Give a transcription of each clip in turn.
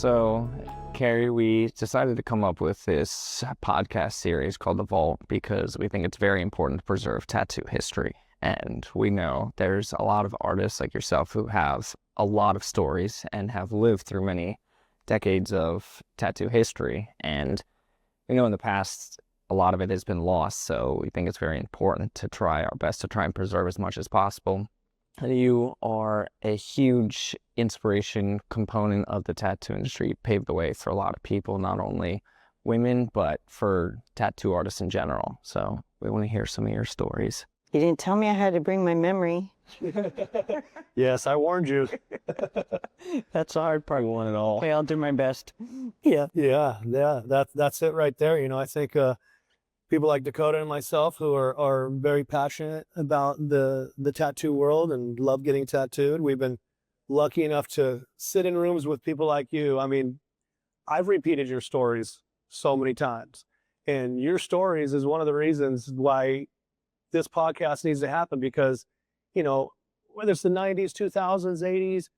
So, Kari, we decided to come up with this podcast series called The Vault because we think it's very important to preserve tattoo history. And we know there's a lot of artists like yourself who have a lot of stories and have lived through many decades of tattoo history. And we know in the past, a lot of it has been lost. So we think it's very important to try our best to try and preserve as much as possible. You are a huge inspiration component of the tattoo industry. You paved the way for a lot of people, not only women, but for tattoo artists in general. So we want to hear some of your stories. You didn't tell me I had to bring my memory. Yes, I warned you. That's the hard part. We want it all. Okay, I'll do my best. Yeah. Yeah. That's it right there. You know, I think people like Dakota and myself who are very passionate about the tattoo world and love getting tattooed. We've been lucky enough to sit in rooms with people like you. I mean, I've repeated your stories so many times, and your stories is one of the reasons why this podcast needs to happen, because, you know, whether it's the 90s, 2000s, 80s,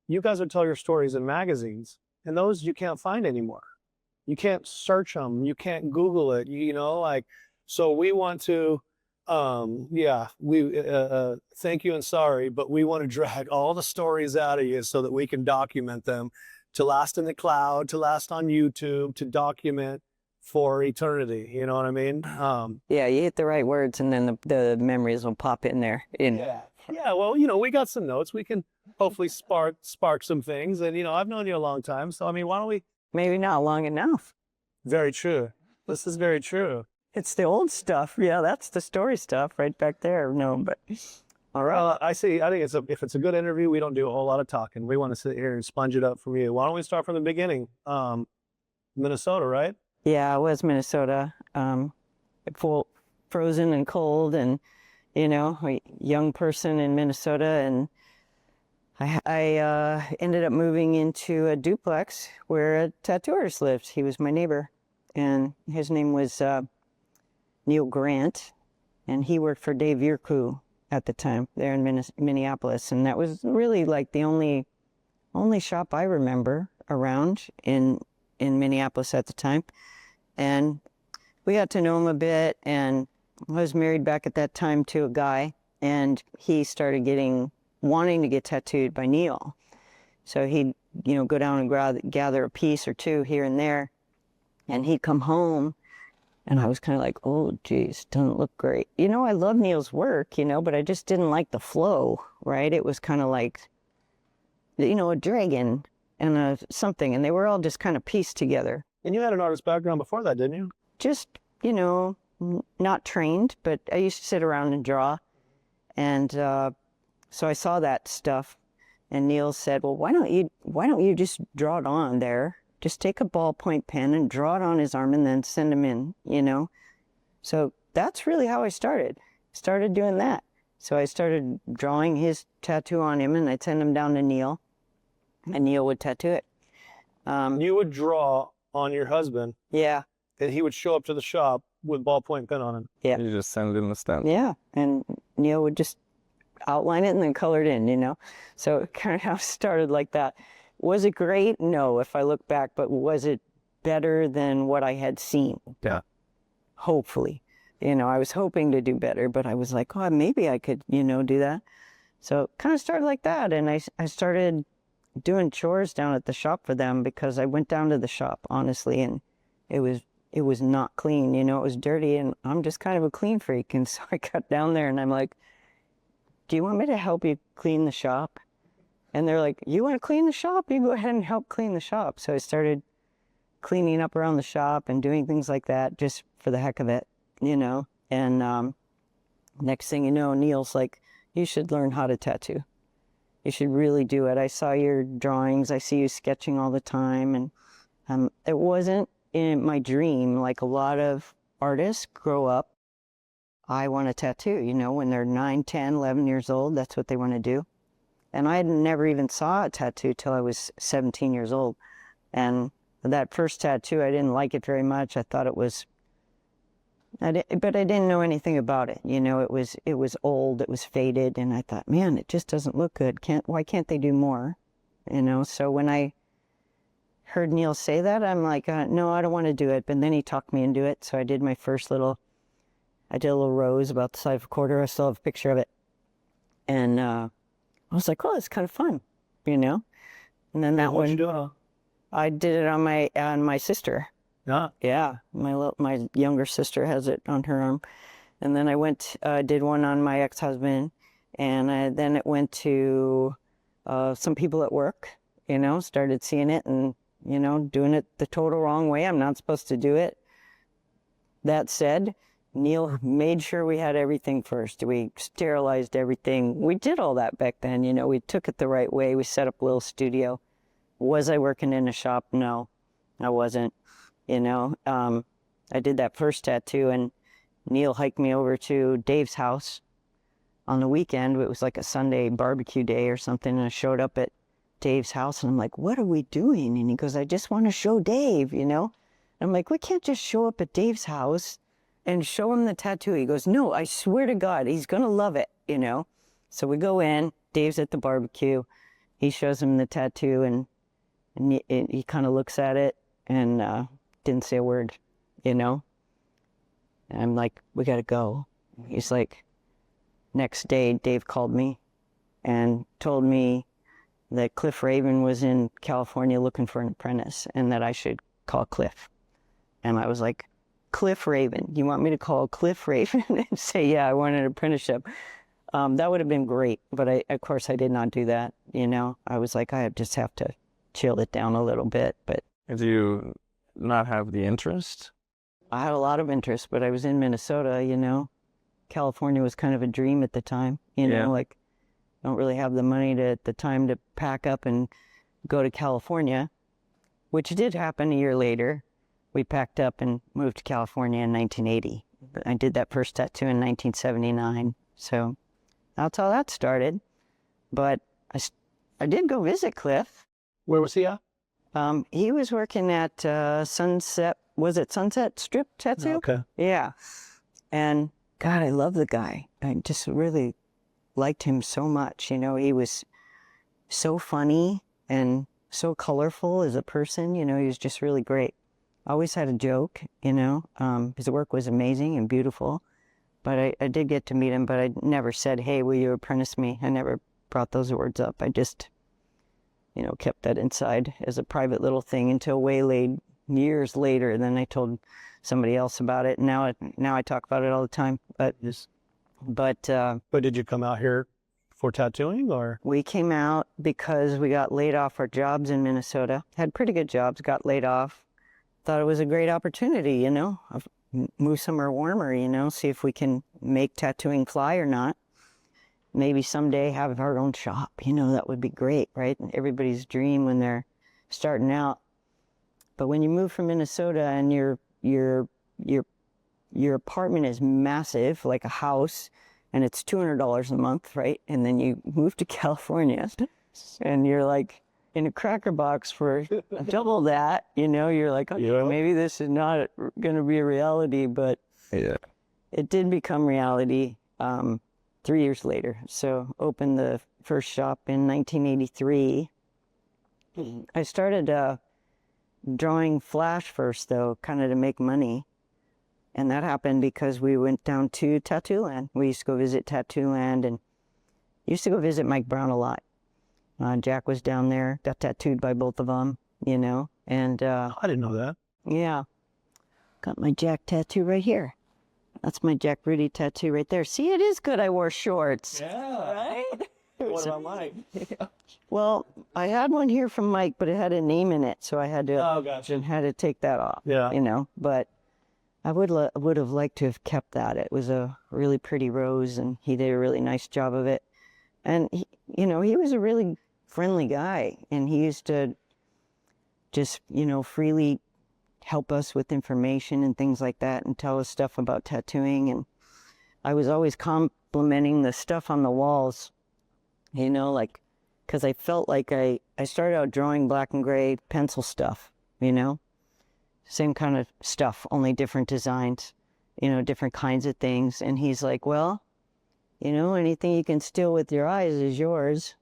you guys would tell your stories in magazines, and those you can't find anymore. You can't search them. You can't Google it, you know, like, so we want to, thank you and sorry, but we want to drag all the stories out of you so that we can document them to last in the cloud, to last on YouTube, to document for eternity. You know what I mean? Yeah, you hit the right words, and then the memories will pop in there. Yeah. Well, you know, we got some notes. We can hopefully spark some things. And, you know, I've known you a long time. So, I mean, why don't we? Maybe not long enough. Very true. This is very true. It's the old stuff. Yeah, that's the story stuff right back there. No, but all right. I see. I think if it's a good interview, we don't do a whole lot of talking. We want to sit here and sponge it up from you. Why don't we start from the beginning? Minnesota, right? Yeah, it was Minnesota. Full frozen and cold, and you know, a young person in Minnesota, and I ended up moving into a duplex where a tattoo artist lived. He was my neighbor, and his name was Neil Grant, and he worked for Dave Yurku at the time there in Minneapolis, and that was really like the only shop I remember around in Minneapolis at the time. And we got to know him a bit, and I was married back at that time to a guy, and he started wanting to get tattooed by Neil. So he'd, you know, go down and gather a piece or two here and there, and he'd come home, and I was kind of like, oh, geez, doesn't look great. You know, I love Neil's work, you know, but I just didn't like the flow, right? It was kind of like, you know, a dragon and a something, and they were all just kind of pieced together. And you had an artist background before that, didn't you? Just, you know, not trained, but I used to sit around and draw. And so I saw that stuff, and Neil said, well, why don't you just draw it on there? Just take a ballpoint pen and draw it on his arm and then send him in, you know? So that's really how I started doing that. So I started drawing his tattoo on him, and I'd send him down to Neil, and Neil would tattoo it. You would draw on your husband. Yeah. And he would show up to the shop with ballpoint pen on him. Yeah. You just send it in the stamp. Yeah. And Neil would just outline it and then color it in, you know? So it kind of started like that. Was it great? No, if I look back, but was it better than what I had seen? Yeah. Hopefully. You know, I was hoping to do better, but I was like, oh, maybe I could, you know, do that. So it kind of started like that. And I started doing chores down at the shop for them, because I went down to the shop, honestly, and it was not clean, you know, it was dirty, and I'm just kind of a clean freak. And so I got down there and I'm like, do you want me to help you clean the shop? And they're like, you want to clean the shop? You go ahead and help clean the shop. So I started cleaning up around the shop and doing things like that just for the heck of it, you know. And next thing you know, Neil's like, you should learn how to tattoo. You should really do it. I saw your drawings. I see you sketching all the time. And it wasn't in my dream. Like a lot of artists grow up, I want a tattoo, you know, when they're 9, 10, 11 years old, that's what they want to do. And I never even saw a tattoo till I was 17 years old. And that first tattoo, I didn't like it very much. I thought it was, but I didn't know anything about it. You know, it was old, it was faded, and I thought, man, it just doesn't look good. Why can't they do more? You know, so when I heard Neil say that, I'm like, no, I don't want to do it. But then he talked me into it. So I did my first I did a little rose about the size of a quarter. I still have a picture of it. And I was like, oh, it's kind of fun, you know? And then that What'd one, you do? Huh? I did it on my sister. Yeah. Yeah, my younger sister has it on her arm. And then I did one on my ex-husband. And then it went to some people at work, you know, started seeing it and, you know, doing it the total wrong way. I'm not supposed to do it. That said, Neil made sure we had everything first. We sterilized everything. We did all that back then, you know, we took it the right way. We set up a little studio. Was I working in a shop? No, I wasn't, you know. I did that first tattoo and Neil hiked me over to Dave's house on the weekend. It was like a Sunday barbecue day or something. And I showed up at Dave's house and I'm like, what are we doing? And he goes, I just want to show Dave, you know. And I'm like, we can't just show up at Dave's house and show him the tattoo. He goes, no, I swear to God, he's going to love it, you know. So we go in, Dave's at the barbecue. He shows him the tattoo and he kind of looks at it and didn't say a word, you know. And I'm like, we got to go. He's like, next day, Dave called me and told me that Cliff Raven was in California looking for an apprentice and that I should call Cliff. And I was like, Cliff Raven, you want me to call Cliff Raven and say, yeah, I want an apprenticeship? That would have been great. But of course, I did not do that. You know, I was like, I just have to chill it down a little bit. But Do you not have the interest? I had a lot of interest, but I was in Minnesota, you know. California was kind of a dream at the time, you know, Yeah. like don't really have the money at the time to pack up and go to California, which did happen a year later. We packed up and moved to California in 1980. I did that first tattoo in 1979. So that's how that started. But I did go visit Cliff. Where was he at? He was working at Sunset, was it Sunset Strip Tattoo? Okay. Yeah. And God, I love the guy. I just really liked him so much. You know, he was so funny and so colorful as a person. You know, he was just really great. Always had a joke, you know. His work was amazing and beautiful. But I did get to meet him, but I never said, hey, will you apprentice me? I never brought those words up. I just, you know, kept that inside as a private little thing until waylaid years later. Then I told somebody else about it. Now I talk about it all the time. But But did you come out here for tattooing or? we came out because we got laid off our jobs in Minnesota. Had pretty good jobs, got laid off. Thought it was a great opportunity, you know. Move somewhere warmer, you know, see if we can make tattooing fly or not. Maybe someday have our own shop, you know, that would be great, right? Everybody's dream when they're starting out. But when you move from Minnesota and your apartment is massive, like a house, and it's $200 a month, right? And then you move to California and you're like in a cracker box for double that, you know, you're like, okay, Yeah. maybe this is not going to be a reality, but Yeah. it did become reality 3 years later. So opened the first shop in 1983. I started drawing flash first, though, kind of to make money. And that happened because we went down to Tattoo Land. We used to go visit Tattoo Land and used to go visit Mike Brown a lot. Jack was down there, got tattooed by both of them, you know. And I didn't know that. yeah, got my Jack tattoo right here. That's my Jack Rudy tattoo right there. See, it is good I wore shorts. Yeah. Right? What about Mike? Well, I had one here from Mike, but it had a name in it, so I had to Oh, gotcha. take that off. Yeah. You know, but I would have liked to have kept that. It was a really pretty rose, and he did a really nice job of it. And he, you know, he was a really friendly guy, and he used to just, you know, freely help us with information and things like that, and tell us stuff about tattooing. And I was always complimenting the stuff on the walls, you know, like, because I felt like I started out drawing black and gray pencil stuff, you know, same kind of stuff, only different designs, you know, different kinds of things. And he's like, well, you know, anything you can steal with your eyes is yours.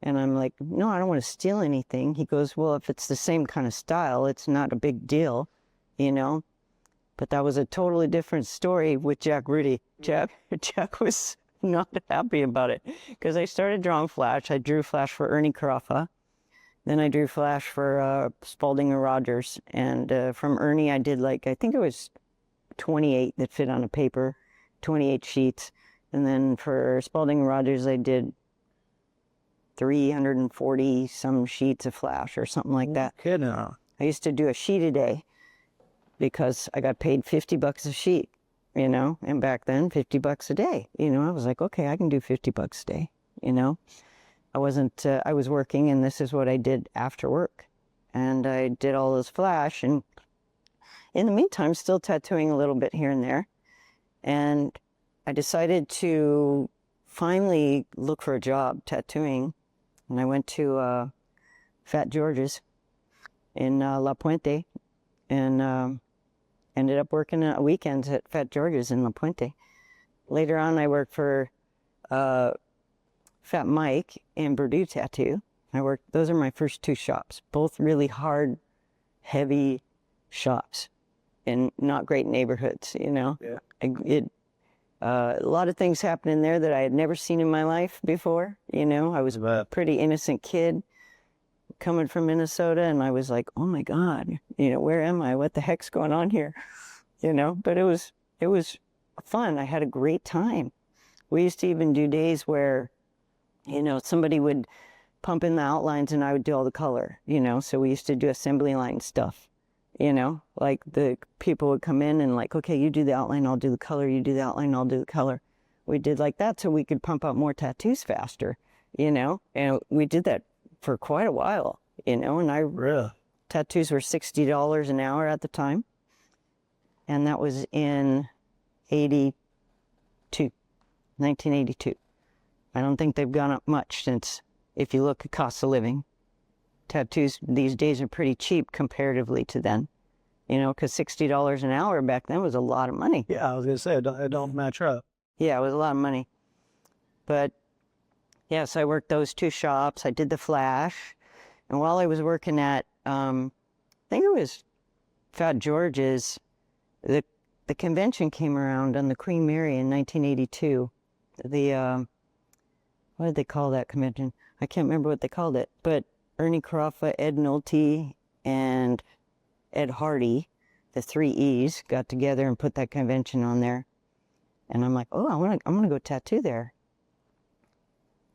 And I'm like, no, I don't want to steal anything. He goes, well, if it's the same kind of style, it's not a big deal, you know? But that was a totally different story with Jack Rudy. Jack was not happy about it because I started drawing flash. I drew flash for Ernie Carafa. Then I drew flash for Spalding and Rogers. And from Ernie, I did like, I think it was 28 that fit on a paper, 28 sheets. And then for Spalding and Rogers, I did 340 some sheets of flash or something like that. Kidding. I used to do a sheet a day because I got paid $50 a sheet, you know, and back then $50 a day, you know, I was like, okay, I can do $50 a day, you know. I was working, and this is what I did after work. And I did all those flash, and in the meantime, still tattooing a little bit here and there. And I decided to finally look for a job tattooing. And I went to Fat George's in La Puente, and ended up working weekends at Fat George's in La Puente. Later on, I worked for Fat Mike and Purdue Tattoo. Those are my first two shops, both really hard, heavy shops in not great neighborhoods, you know. Yeah. A lot of things happened in there that I had never seen in my life before, you know. I was a pretty innocent kid coming from Minnesota, and I was like, oh my God, you know, where am I? What the heck's going on here? You know, but it was fun. I had a great time. We used to even do days where, you know, somebody would pump in the outlines and I would do all the color, you know. So we used to do assembly line stuff, you know, like the people would come in and like, okay, you do the outline, I'll do the color, you do the outline, I'll do the color. We did like that so we could pump out more tattoos faster, you know, and we did that for quite a while, you know, and tattoos were $60 an hour at the time. And that was in 1982. I don't think they've gone up much since, if you look at cost of living. Tattoos these days are pretty cheap comparatively to then, you know, because $60 an hour back then was a lot of money. Yeah, I was going to say, it don't match up. Yeah, it was a lot of money. But yes, I worked those two shops. I did the flash. And while I was working at, I think it was Fat George's, the convention came around on the Queen Mary in 1982. What did they call that convention? I can't remember what they called it. But Ernie Carafa, Ed Nolte, and Ed Hardy, the three E's, got together and put that convention on there. And I'm like, oh, I'm gonna go tattoo there.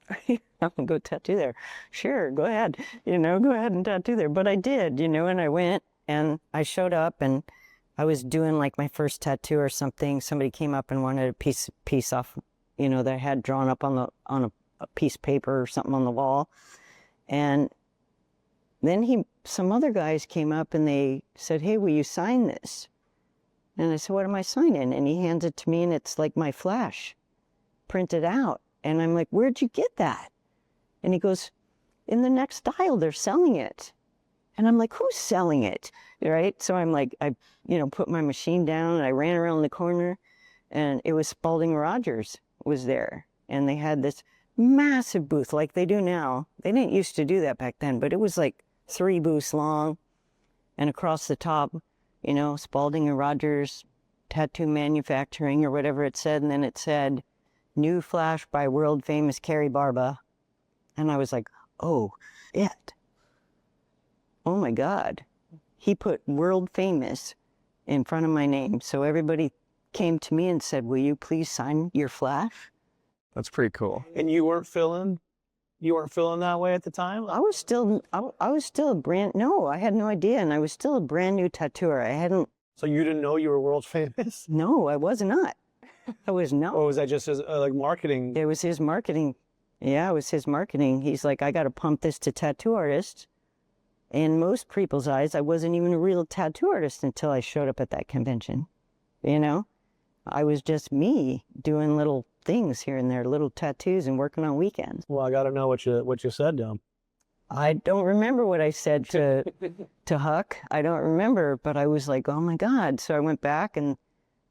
I'm gonna go tattoo there. Sure, go ahead. You know, go ahead and tattoo there. But I did, you know, and I went and I showed up and I was doing like my first tattoo or something. Somebody came up and wanted a piece off, you know, that I had drawn up on a piece of paper or something on the wall. And then some other guys came up and they said, hey, will you sign this? And I said, what am I signing? And he hands it to me and it's like my flash printed out. And I'm like, where'd you get that? And he goes, in the next aisle, they're selling it. And I'm like, who's selling it? Right? So I'm like, I put my machine down and I ran around the corner and it was Spalding Rogers was there. And they had this massive booth like they do now. They didn't used to do that back then, but it was like 3 booths long. And across the top, you know, Spalding and Rogers Tattoo Manufacturing or whatever it said. And then it said, new flash by world famous Kari Barba. And I was like, oh, shit. Oh my God. He put world famous in front of my name. So everybody came to me and said, will you please sign your flash? That's pretty cool. And you weren't feeling that way at the time? I was still I had no idea. And I was still a brand new tattooer. So you didn't know you were world famous? No, I was not. I was not. Or was that just like marketing? It was his marketing. Yeah, it was his marketing. He's like, I got to pump this to tattoo artists. In most people's eyes, I wasn't even a real tattoo artist until I showed up at that convention. You know, I was just me doing little things here and there, little tattoos and working on weekends. Well, I got to know what you said to him. I don't remember what I said to Huck. I don't remember, but I was like, oh my God. So I went back and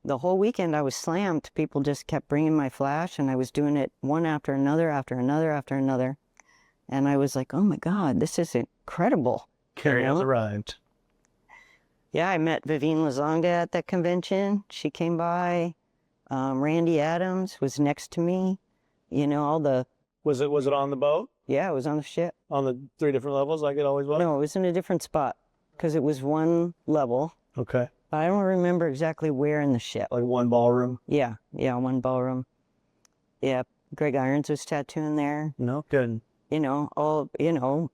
the whole weekend I was slammed. People just kept bringing my flash and I was doing it one after another, after another, after another. And I was like, oh my God, this is incredible. Kari has arrived. Yeah, I met Vivienne Lazonda at that convention. She came by. Randy Adams was next to me. You know, all the... Was it on the boat? Yeah, it was on the ship. On the 3 different levels like it always was? No, it was in a different spot because it was one level. Okay. I don't remember exactly where in the ship. Like one ballroom? Yeah, one ballroom. Yeah, Greg Irons was tattooing there. No kidding. You know,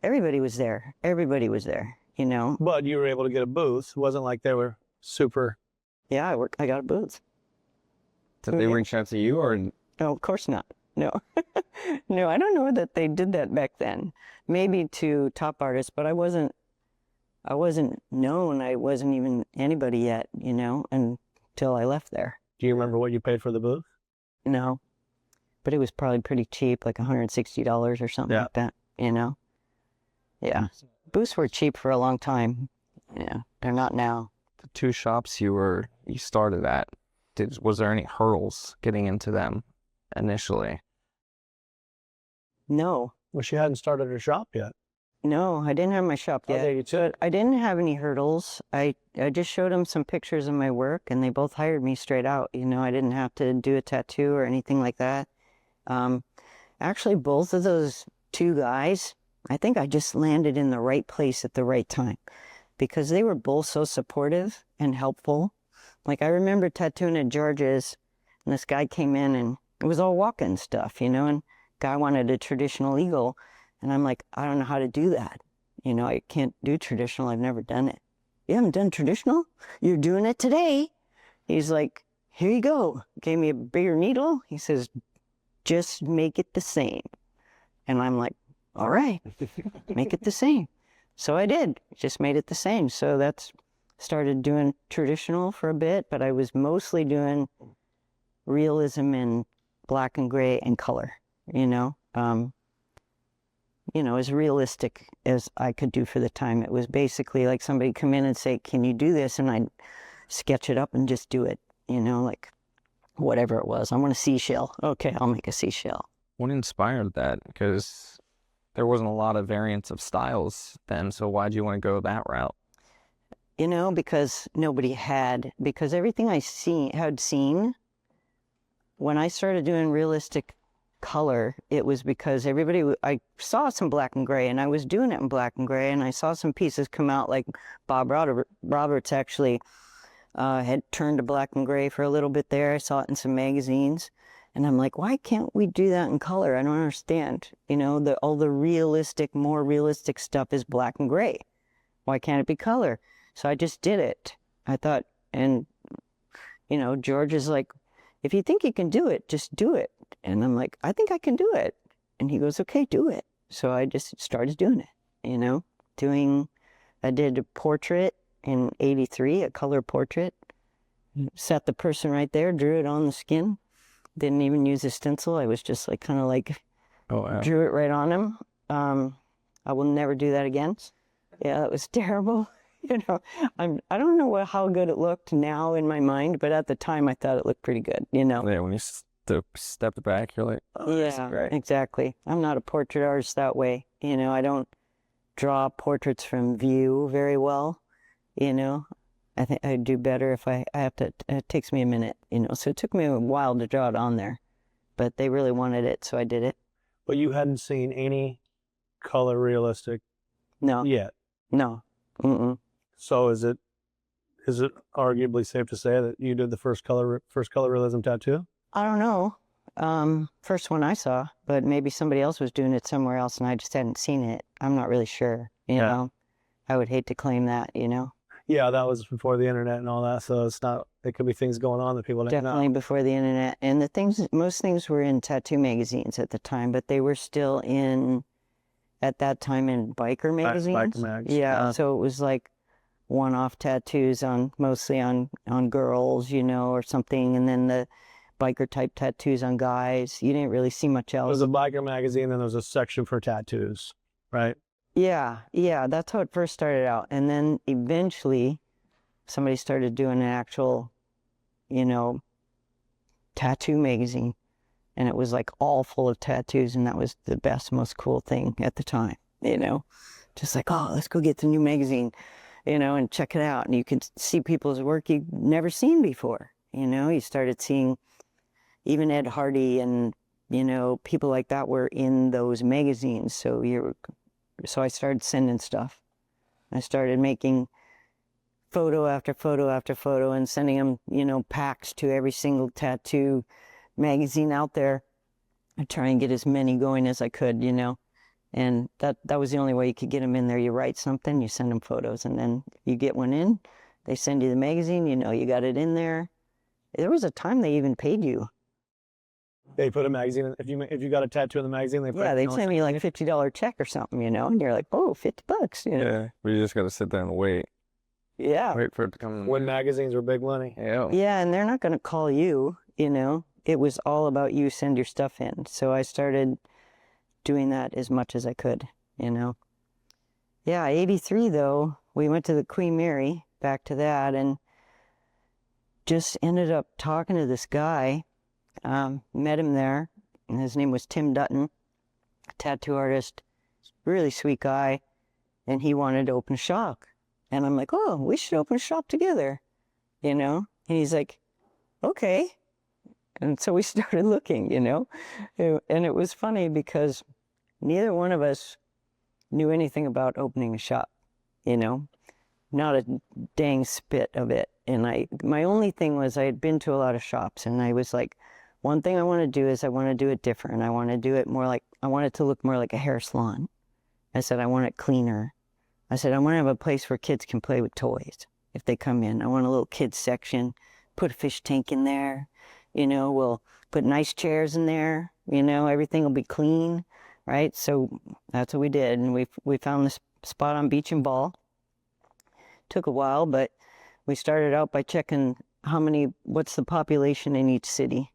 everybody was there. Everybody was there, you know. But you were able to get a booth. It wasn't like they were super... Yeah, I got a booth. Did they reach out to you or? No, of course not. No. No, I don't know that they did that back then. Maybe to top artists, but I wasn't known. I wasn't even anybody yet, you know, until I left there. Do you remember what you paid for the booth? No. But it was probably pretty cheap, like $160 or something like that, you know? Yeah. Booths were cheap for a long time. Yeah, they're not now. The 2 shops you started at, was there any hurdles getting into them initially? No. Well, she hadn't started her shop yet. No, I didn't have my shop yet. Okay, you took. I didn't have any hurdles. I just showed them some pictures of my work, and they both hired me straight out. You know, I didn't have to do a tattoo or anything like that. Actually, both of those 2 guys, I think I just landed in the right place at the right time because they were both so supportive and helpful. Like, I remember tattooing at George's, and this guy came in, and it was all walk-in stuff, you know, and guy wanted a traditional eagle, and I'm like, I don't know how to do that. You know, I can't do traditional. I've never done it. You haven't done traditional? You're doing it today. He's like, here you go. Gave me a bigger needle. He says, just make it the same. And I'm like, all right, make it the same. So I did, just made it the same. So that's... started doing traditional for a bit, but I was mostly doing realism in black and gray and color, you know, as realistic as I could do for the time. It was basically like somebody come in and say, can you do this? And I'd sketch it up and just do it, you know, like whatever it was. I want a seashell. Okay, I'll make a seashell. What inspired that? Because there wasn't a lot of variants of styles then, so why'd you want to go that route? You know, because nobody had, because everything I had seen, when I started doing realistic color, it was because I saw some black and gray, and I was doing it in black and gray, and I saw some pieces come out, like Bob Roberts actually had turned to black and gray for a little bit there. I saw it in some magazines, and I'm like, why can't we do that in color? I don't understand. You know, all the realistic, more realistic stuff is black and gray. Why can't it be color? So I just did it. I thought, and, you know, George is like, if you think you can do it, just do it. And I'm like, I think I can do it. And he goes, okay, do it. So I just started doing it, you know, I did a portrait in '83, a color portrait, set the person right there, drew it on the skin, didn't even use a stencil. I was just like, kind of like, oh, wow. Drew it right on him. I will never do that again. Yeah, that was terrible. You know, I don't know how good it looked now in my mind, but at the time I thought it looked pretty good, you know. Yeah, when you stepped back, you're like, oh, yeah, exactly. I'm not a portrait artist that way. You know, I don't draw portraits from view very well, you know. I think I'd do better if I have to, it takes me a minute, you know. So it took me a while to draw it on there, but they really wanted it, so I did it. But you hadn't seen any color realistic yet? No. Mm-mm. So is it arguably safe to say that you did the first color realism tattoo? I don't know. First one I saw, but maybe somebody else was doing it somewhere else and I just hadn't seen it. I'm not really sure, you know. I would hate to claim that, you know. Yeah, that was before the internet and all that, so it could be things going on that people didn't know. Definitely before the internet. And most things were in tattoo magazines at the time, but they were still at that time in biker magazines. Biker mags. Yeah, so it was like one-off tattoos mostly on girls, you know, or something, and then the biker type tattoos on guys. You didn't really see much else. There was a biker magazine, then there was a section for tattoos, right? Yeah, that's how it first started out. And then eventually somebody started doing an actual, you know, tattoo magazine. and it was like all full of tattoos, and that was the best, most cool thing at the time, you know? Just like, oh, let's go get the new magazine, you know, and check it out. And you could see people's work you've never seen before, you know? You started seeing even Ed Hardy and, you know, people like that were in those magazines. So I started sending stuff. I started making photo after photo after photo and sending them, you know, packs to every single tattoo magazine out there. I try and get as many going as I could, you know. And that was the only way you could get them in there. You write something, you send them photos, and then you get one in, they send you the magazine, you know, you got it in there. There was a time they even paid you. They put a magazine, if you got a tattoo in the magazine, they they'd send me like a $50 check or something, you know, and you're like, oh, $50, you know. Yeah, but you just got to sit there and wait. Yeah. Wait for it to come. When magazines were big money. Yeah. Yeah, and they're not going to call you, you know. It was all about you send your stuff in. So I started doing that as much as I could, you know. Yeah, 83 though, we went to the Queen Mary, back to that, and just ended up talking to this guy. Met him there, and his name was Tim Dutton, a tattoo artist, really sweet guy, and he wanted to open a shop. And I'm like, oh, we should open a shop together, you know? And he's like, okay. And so we started looking, you know? And it was funny because neither one of us knew anything about opening a shop, you know? Not a dang spit of it. And my only thing was I had been to a lot of shops, and I was like, one thing I want to do is I want to do it different. I want to do it more like, I want it to look more like a hair salon. I said, I want it cleaner. I said, I want to have a place where kids can play with toys if they come in. I want a little kids section, put a fish tank in there, you know, we'll put nice chairs in there, you know, everything will be clean, right? So that's what we did. And we found this spot on Beach and Ball. Took a while, but we started out by checking what's the population in each city,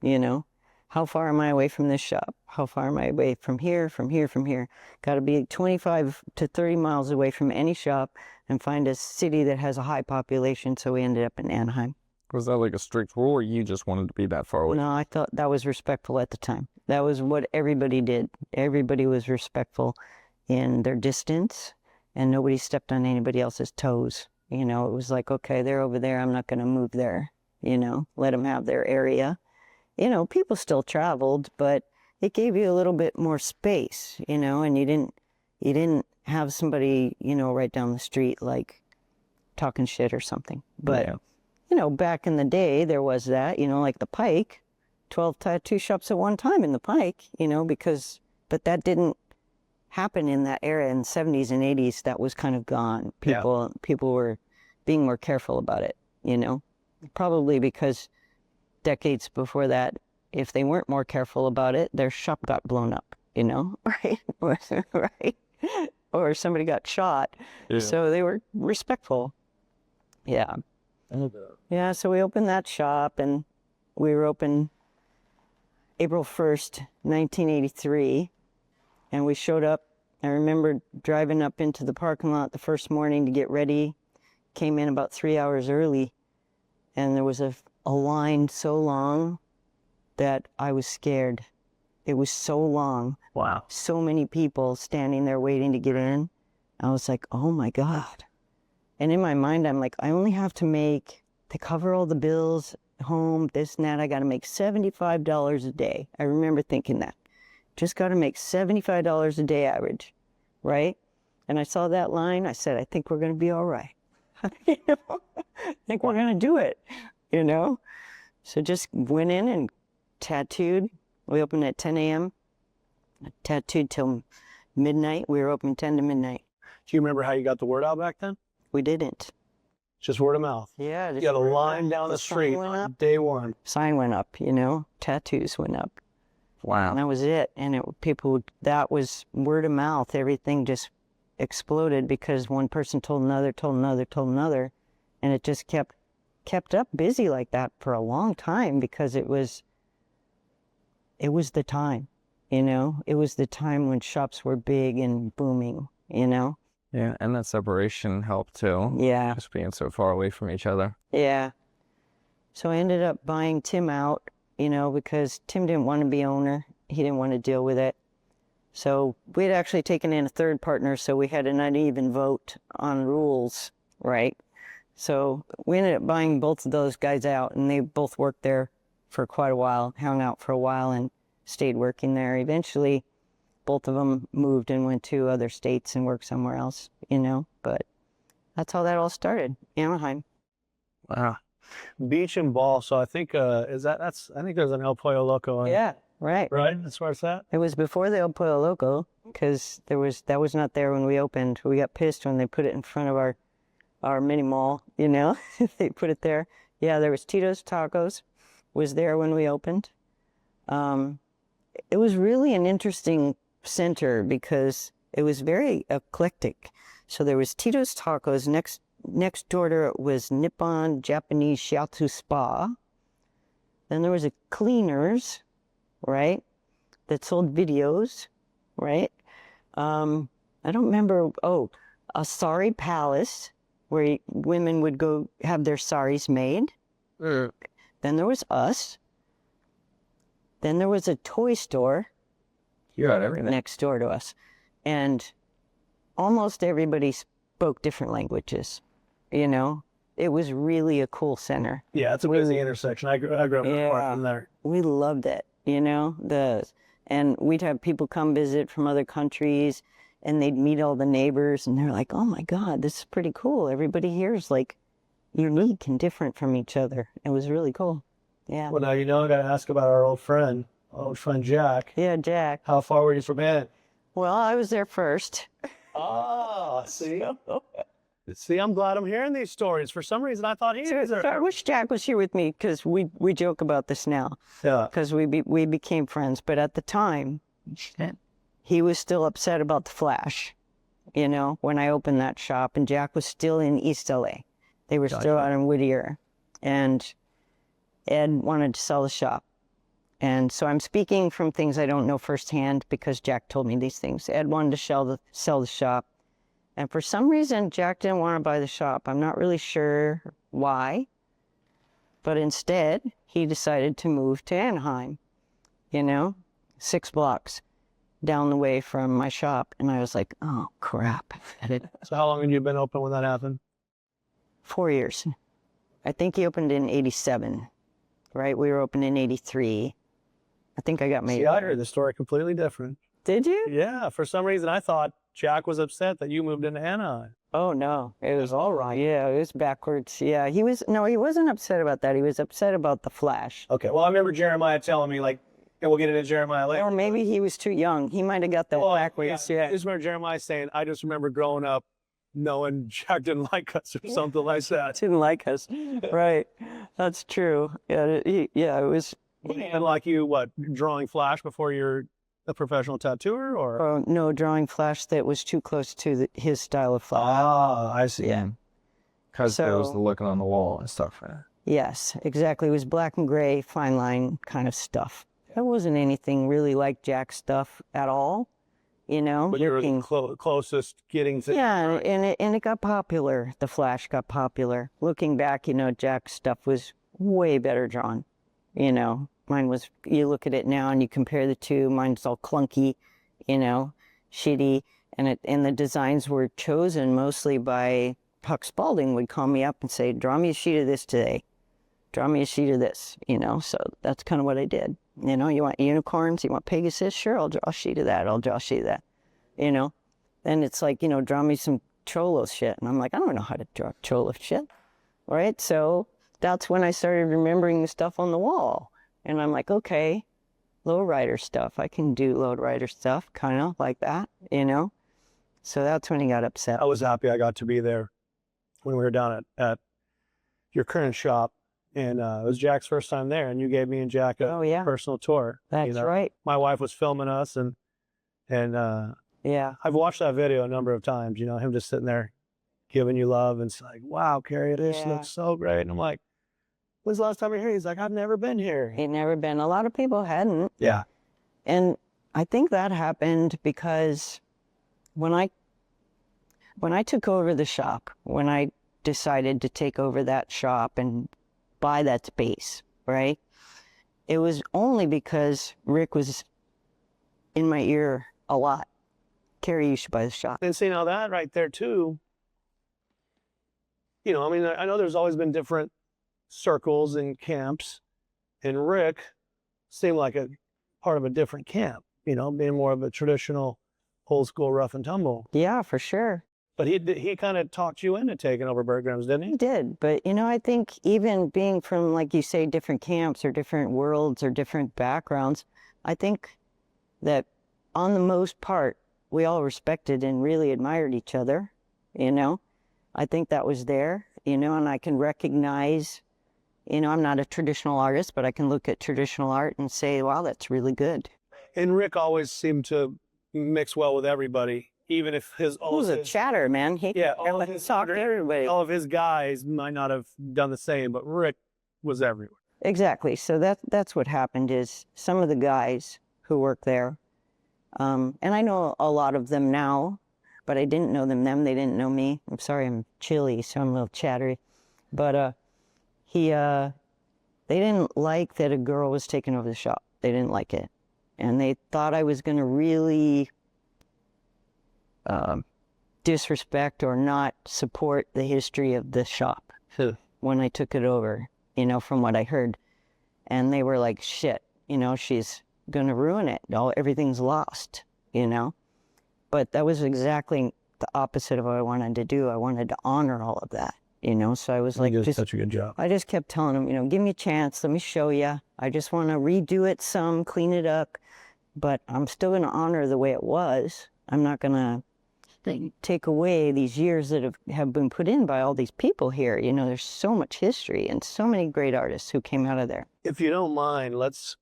you know? How far am I away from this shop? How far am I away from here, from here, from here? Got to be 25 to 30 miles away from any shop and find a city that has a high population, so we ended up in Anaheim. Was that like a strict rule, or you just wanted to be that far away? No, I thought that was respectful at the time. That was what everybody did. Everybody was respectful in their distance, and nobody stepped on anybody else's toes. You know, it was like, okay, they're over there, I'm not going to move there, you know, let them have their area. You know, people still traveled, but it gave you a little bit more space, you know, and you didn't have somebody, you know, right down the street, like talking shit or something. But, Yeah. you know, back in the day, there was that, you know, like the Pike, 12 tattoo shops at one time in the Pike, you know, but that didn't happen in that era in the 70s and 80s. That was kind of gone. People were being more careful about it, you know, probably because decades before that, if they weren't more careful about it, their shop got blown up, you know, right? Right? Or somebody got shot. Yeah. So they were respectful. Yeah. Yeah, so we opened that shop, and we were open April 1st, 1983, and we showed up. I remember driving up into the parking lot the first morning to get ready, came in about 3 hours early, and there was a line so long that I was scared. It was so long. Wow. So many people standing there waiting to get in. I was like, oh my God. And in my mind, I'm like, I only have to cover all the bills, home, this and that, I got to make $75 a day. I remember thinking that. Just got to make $75 a day average, right? And I saw that line. I said, I think we're going to be all right. You know? I think we're going to do it, you know? So just went in and tattooed. We opened at 10 a.m. Tattooed till midnight. We were open 10 to midnight. Do you remember how you got the word out back then? We didn't. Just word of mouth. Yeah. You got a line down the street on day one. Sign went up, you know? Tattoos went up. Wow. And that was it. And that was word of mouth. Everything just exploded because one person told another, told another, told another. And it just kept up busy like that for a long time because it was the time, you know? It was the time when shops were big and booming, you know? Yeah, and that separation helped too. Yeah. Just being so far away from each other. Yeah. So I ended up buying Tim out you know, because Tim didn't want to be owner. He didn't want to deal with it. So we had actually taken in a third partner, so we had an uneven vote on rules, right? So we ended up buying both of those guys out, and they both worked there for quite a while, hung out for a while, and stayed working there. Eventually, both of them moved and went to other states and worked somewhere else, you know, but that's how that all started, Anaheim. Wow. Beach and ball. So I think, I think there's an El Pollo Loco. Yeah, right. Right? That's where it's at? It was before the El Pollo Loco, because that was not there when we opened. We got pissed when they put it in front of our mini mall, you know, they put it there. Yeah, there was Tito's Tacos, was there when we opened. It was really an interesting center because it was very eclectic. So there was Tito's Tacos, next door to it was Nippon Japanese Shiatsu Spa. Then there was a Cleaners, right, that sold videos, right? I don't remember, a Sari Palace, where women would go have their saris made. Then there was us. Then there was a toy store. You got everything next door to us. And almost everybody spoke different languages, you know? It was really a cool center. Yeah, it's a busy intersection. I grew up from there. We loved it, you know? And we'd have people come visit from other countries, and they'd meet all the neighbors, and they're like, oh my God, this is pretty cool. Everybody here is like unique and different from each other. It was really cool. Yeah. Well, now, you know, I got to ask about our old friend Jack. Yeah, Jack. How far were you from it? Well, I was there first. Ah, see? See, I'm glad I'm hearing these stories. For some reason, I thought he was there. I wish Jack was here with me, because we joke about this now. Yeah. Because we became friends. But at the time, he was still upset about the Flash, you know, when I opened that shop. And Jack was still in East LA. They were still out in Whittier. And Ed wanted to sell the shop. And so I'm speaking from things I don't know firsthand, because Jack told me these things. Ed wanted to sell the shop. And for some reason, Jack didn't want to buy the shop. I'm not really sure why. But instead, he decided to move to Anaheim, you know, 6 blocks down the way from my shop. And I was like, oh, crap. So how long had you been open when that happened? 4 years. I think he opened in 87, right? We were open in 83. I think I got my... See, I heard the story completely different. Did you? Yeah, for some reason I thought Jack was upset that you moved into Anaheim. Oh, no. It was all right. Yeah, it was backwards. Yeah, he wasn't upset about that. He was upset about the Flash. Okay, well, I remember Jeremiah telling me, like, and we'll get into Jeremiah later. Or maybe he was too young. He might have got that backwards. Yeah. I just remember Jeremiah saying, I just remember growing up knowing Jack didn't like us or something like that. Didn't like us. Right. That's true. Yeah, it was... And like you, what, drawing Flash before you're a professional tattooer, or? Oh, no, drawing Flash that was too close to his style of Flash. Ah, I see. Yeah. because there was the looking on the wall and stuff. Yes, exactly. It was black and gray, fine line kind of stuff. There wasn't anything really like Jack's stuff at all, you know. But you were the closest getting to... Yeah, and it got popular. The Flash got popular. Looking back, you know, Jack's stuff was way better drawn, you know. Mine was, you look at it now and you compare the two, mine's all clunky, you know, shitty. And the designs were chosen mostly by Puck Spalding would call me up and say, draw me a sheet of this today. Draw me a sheet of this, you know. So that's kind of what I did. You know, you want unicorns, you want Pegasus? Sure, I'll draw a sheet of that. I'll draw a sheet of that, you know. Then it's like, you know, draw me some Cholo shit. And I'm like, I don't know how to draw Cholo shit, right? So that's when I started remembering the stuff on the wall. And I'm like, okay, lowrider stuff. I can do lowrider stuff, kind of like that, you know? So that's when he got upset. I was happy I got to be there when we were down at your current shop. And it was Jack's first time there, and you gave me and Jack a personal tour. That's you know? right. My wife was filming us, and yeah, I've watched that video a number of times, you know, him just sitting there giving you love, and it's like, wow, Kari, this looks so great. And I'm like, when's the last time you're here? He's like, I've never been here. He'd never been. A lot of people hadn't. Yeah. And I think that happened because when I took over the shop, when I decided to take over that shop and buy that space, right? it was only because Rick was in my ear a lot. Kari, you should buy the shop. And see, now that right there too, you know, I mean, I know there's always been different circles and camps, and Rick seemed like a part of a different camp, you know, being more of a traditional old school rough and tumble. Yeah, for sure. But he kind of talked you into taking over Burt Grimm's, didn't he? He did. But, you know, I think even being from, like you say, different camps or different worlds or different backgrounds, I think that on the most part, we all respected and really admired each other, you know. I think that was there, you know, and I can recognize, you know, I'm not a traditional artist, but I can look at traditional art and say, wow, that's really good. And Rick always seemed to mix well with everybody, even if He was a chatter, man. He all of his talked to everybody. All of his guys might not have done the same, but Rick was everywhere. Exactly. So that's what happened is some of the guys who work there, and I know a lot of them now, but I didn't know them then. They didn't know me. I'm sorry, I'm chilly, so I'm a little chattery. But they didn't like that a girl was taking over the shop. They didn't like it. And they thought I was going to really disrespect or not support the history of the shop when I took it over, you know, from what I heard. And they were like, shit, you know, she's going to ruin it. Everything's lost, you know. But that was exactly the opposite of what I wanted to do. I wanted to honor all of that, you know. So I was like, you did such a good job. I just kept telling them, you know, give me a chance. Let me show you. I just want to redo it some, clean it up. But I'm still going to honor the way it was. I'm not going to take away these years that have been put in by all these people here. You know, there's so much history and so many great artists who came out of there. If you don't mind, let's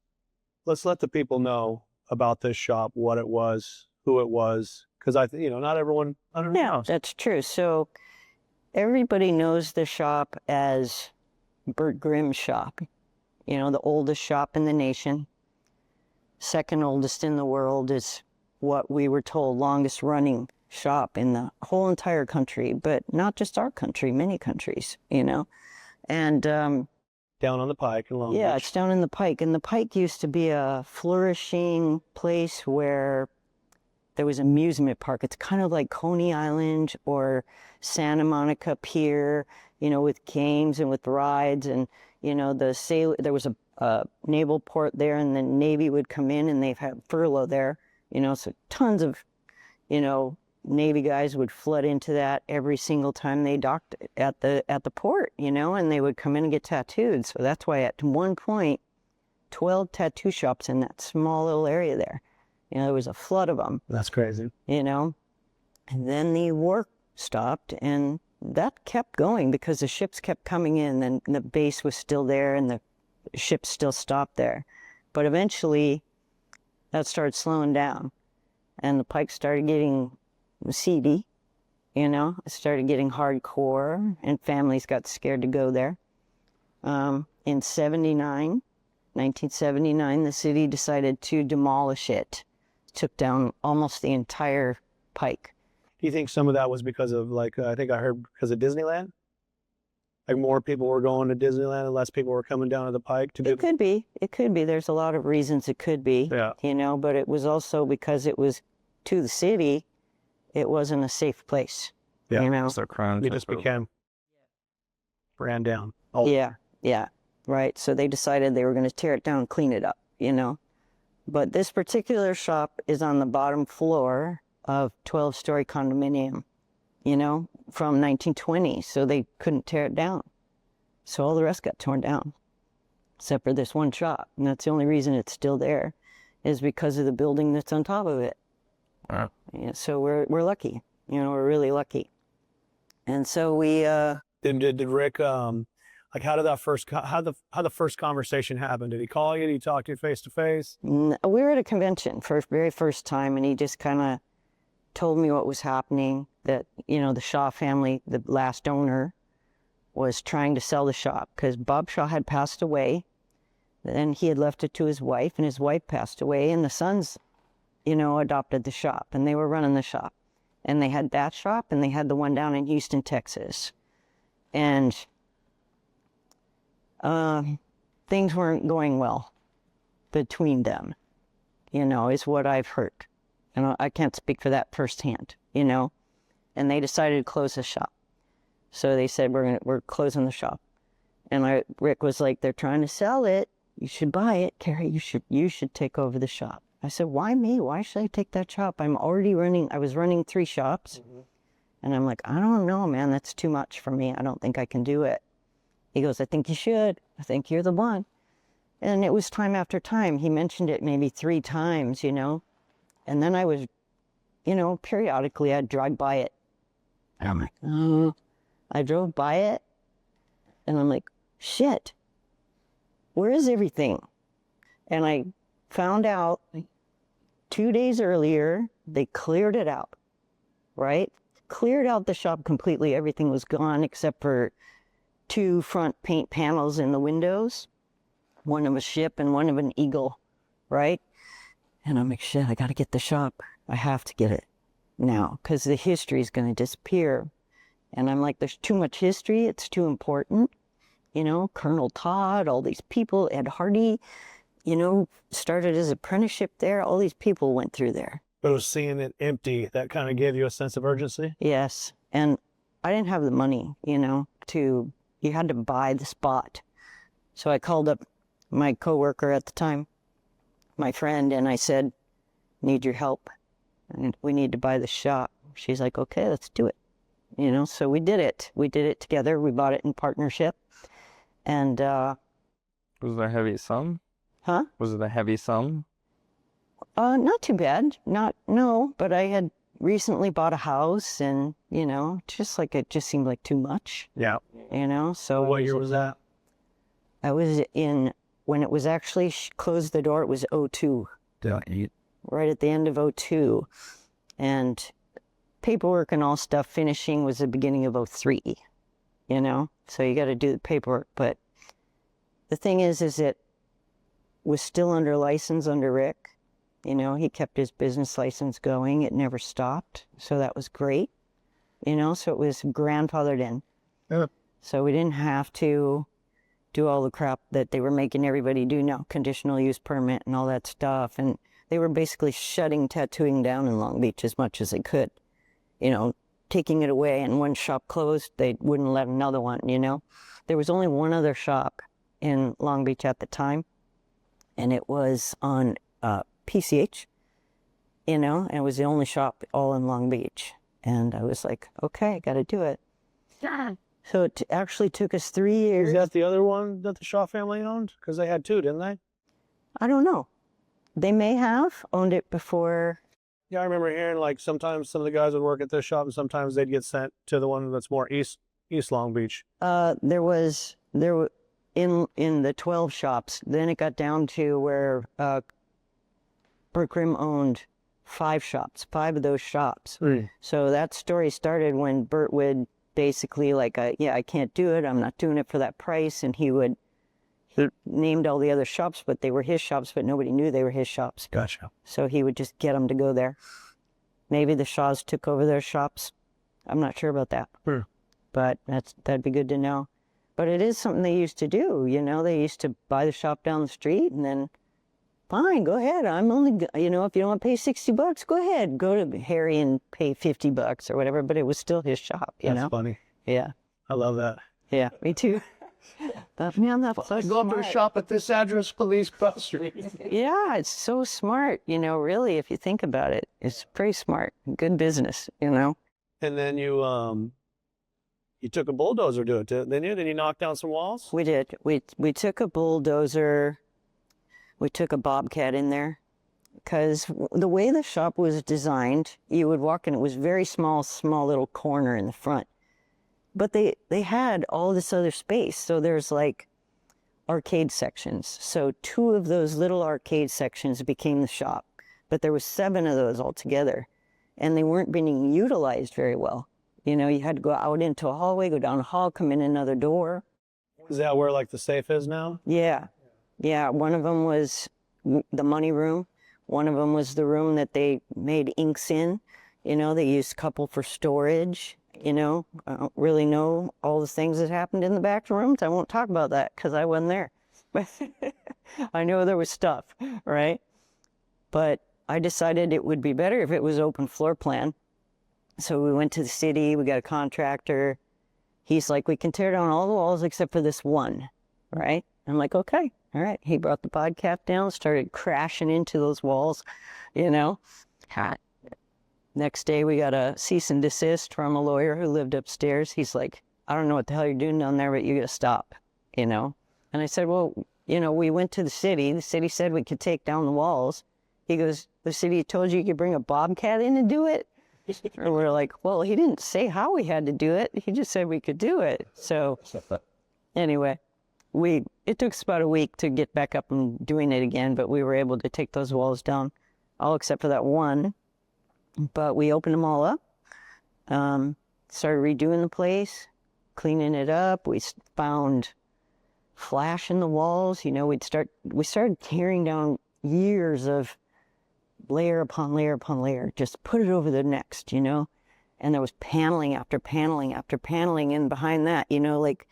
let the people know about this shop, what it was, who it was, because you know, not everyone understands. Yeah, that's true. So everybody knows the shop as Burt Grimm's shop. You know, the oldest shop in the nation. Second oldest in the world is what we were told, longest running shop in the whole entire country, but not just our country, many countries, you know. And down on the Pike in Long Beach. Yeah, it's down in the Pike. And the Pike used to be a flourishing place where there was an amusement park. It's kind of like Coney Island or Santa Monica Pier, you know, with games and with rides. And, you know, there was a naval port there, and the Navy would come in, and they've had furlough there, you know, so tons of, you know, Navy guys would flood into that every single time they docked at the port, you know, and they would come in and get tattooed. So that's why at one point, 12 tattoo shops in that small little area there. You know, there was a flood of them. That's crazy. You know, and then the war stopped, and that kept going because the ships kept coming in, and the base was still there, and the ships still stopped there. But eventually, that started slowing down, and the Pike started getting seedy, you know, it started getting hardcore, and families got scared to go there. In 1979, the city decided to demolish it. Took down almost the entire Pike. Do you think some of that was because of, like, I think I heard because of Disneyland? Like more people were going to Disneyland and less people were coming down to the Pike to do. It could be. It could be. There's a lot of reasons it could be. Yeah. You know, but it was also because it was to the city. It wasn't a safe place. Yeah. You know. So crown It just became ran down. Oh. Yeah. Yeah. Right. So they decided they were going to tear it down and clean it up. You know. But this particular shop is on the bottom floor of 12-story condominium, you know, from 1920. So they couldn't tear it down. So all the rest got torn down, except for this one shop. And that's the only reason it's still there, is because of the building that's on top of it. Wow. Yeah, so we're lucky. You know, we're really lucky. And so we... Did Rick... like how the first conversation happen? Did he call you? Did he talk to you face to face? We were at a convention for the very first time, and he just kind of told me what was happening, that, you know, the Shaw family, the last owner, was trying to sell the shop because Bob Shaw had passed away. Then he had left it to his wife, and his wife passed away, and the sons, you know, adopted the shop, and they were running the shop. And they had that shop, and they had the one down in Houston, Texas. And things weren't going well, between them, is what I've heard. And I can't speak for that firsthand, And they decided to close the shop. So they said, we're closing the shop. And Rick was like, they're trying to sell it. You should buy it, Kari. You should take over the shop. I said, why me? Why should I take that shop? I was running 3 shops. And I'm like, I don't know, man. That's too much for me. I don't think I can do it. He goes, I think you should. I think you're the one. And it was time after time. He mentioned it maybe 3 times, And then I was, periodically I'd drive by it. And I'm like, oh. I drove by it. And I'm like, shit. Where is everything? And I found out 2 days earlier, they cleared it out, right? Cleared out the shop completely. Everything was gone except for 2 front paint panels in the windows. One of a ship and one of an eagle, right? And I'm like, shit, I got to get the shop. I have to get it now because the history is going to disappear. And I'm like, there's too much history. It's too important. Colonel Todd, all these people, Ed Hardy, started his apprenticeship there. All these people went through there. But it was seeing it empty that kind of gave you a sense of urgency? Yes. And I didn't have the money, you had to buy the spot. So I called up my coworker at the time, my friend, and I said, need your help. And we need to buy the shop. She's like, okay, let's do it. So we did it. We did it together. We bought it in partnership. And, Was it a heavy sum? Huh? Was it a heavy sum? Not too bad. No, but I had recently bought a house and, it just seemed like too much. Yeah. So. What year was that? I was when it was actually closed the door, it was 02. Right at the end of 02. And paperwork and all stuff finishing was the beginning of 03, So you got to do the paperwork. But the thing is it was still under license under Rick. He kept his business license going. It never stopped. So that was great. So it was grandfathered in. Yeah. So we didn't have to do all the crap that they were making everybody do now, conditional use permit and all that stuff. And they were basically shutting tattooing down in Long Beach as much as they could. Taking it away, and when shop closed, they wouldn't let another one, There was only one other shop in Long Beach at the time, and it was on PCH, and it was the only shop all in Long Beach. And I was like, okay, got to do it. Yeah. So it actually took us 3 years. Is that the other one that the Shaw family owned? Because they had 2, didn't they? I don't know. They may have owned it before. Yeah, I remember hearing sometimes some of the guys would work at this shop and sometimes they'd get sent to the one that's more East Long Beach. There were in the 12 shops. Then it got down to where Burt Grimm owned 5 shops, 5 of those shops. So that story started when Burt would basically I can't do it. I'm not doing it for that price. And he named all the other shops, but they were his shops, but nobody knew they were his shops. Gotcha. So he would just get them to go there. Maybe the Shaws took over their shops. I'm not sure about that. But that'd be good to know. But it is something they used to do, They used to buy the shop down the street and then, fine, go ahead. I'm only, if you don't want to pay $60, go ahead. Go to Harry and pay $50 or whatever, but it was still his shop, That's funny. Yeah. I love that. Yeah, me too. But man, that's so go up to a shop at this address, police poster. Yeah, it's so smart, really, if you think about it. It's pretty smart. Good business, And then you took a bulldozer to it, didn't you? Did you knock down some walls? We did. We took a bulldozer. We took a bobcat in there. Because the way the shop was designed, you would walk in, it was very small little corner in the front. But they had all this other space. So there's arcade sections. So 2 of those little arcade sections became the shop. But there was 7 of those altogether. And they weren't being utilized very well. You had to go out into a hallway, go down a hall, come in another door. Is that where the safe is now? Yeah. Yeah, one of them was the money room. One of them was the room that they made inks in. They used a couple for storage. I don't really know all the things that happened in the back rooms. I won't talk about that because I wasn't there. I know there was stuff, right? But I decided it would be better if it was open floor plan. So we went to the city, we got a contractor. He's like, we can tear down all the walls except for this one, right? I'm like, okay, all right. He brought the pod cap down, started crashing into those walls, you know. Next day, we got a cease and desist from a lawyer who lived upstairs. He's like, I don't know what the hell you're doing down there, but you got to stop, you know. And I said, well, you know, we went to the city. The city said we could take down the walls. He goes, the city told you could bring a bobcat in and do it? And we're like, well, he didn't say how we had to do it. He just said we could do it. So anyway, it took us about a week to get back up and doing it again, but we were able to take those walls down, all except for that one. But we opened them all up, started redoing the place, cleaning it up. We found flash in the walls. You know, we started tearing down years of layer upon layer upon layer, just put it over the next, you know. And there was paneling after paneling after paneling, and behind that, you know, like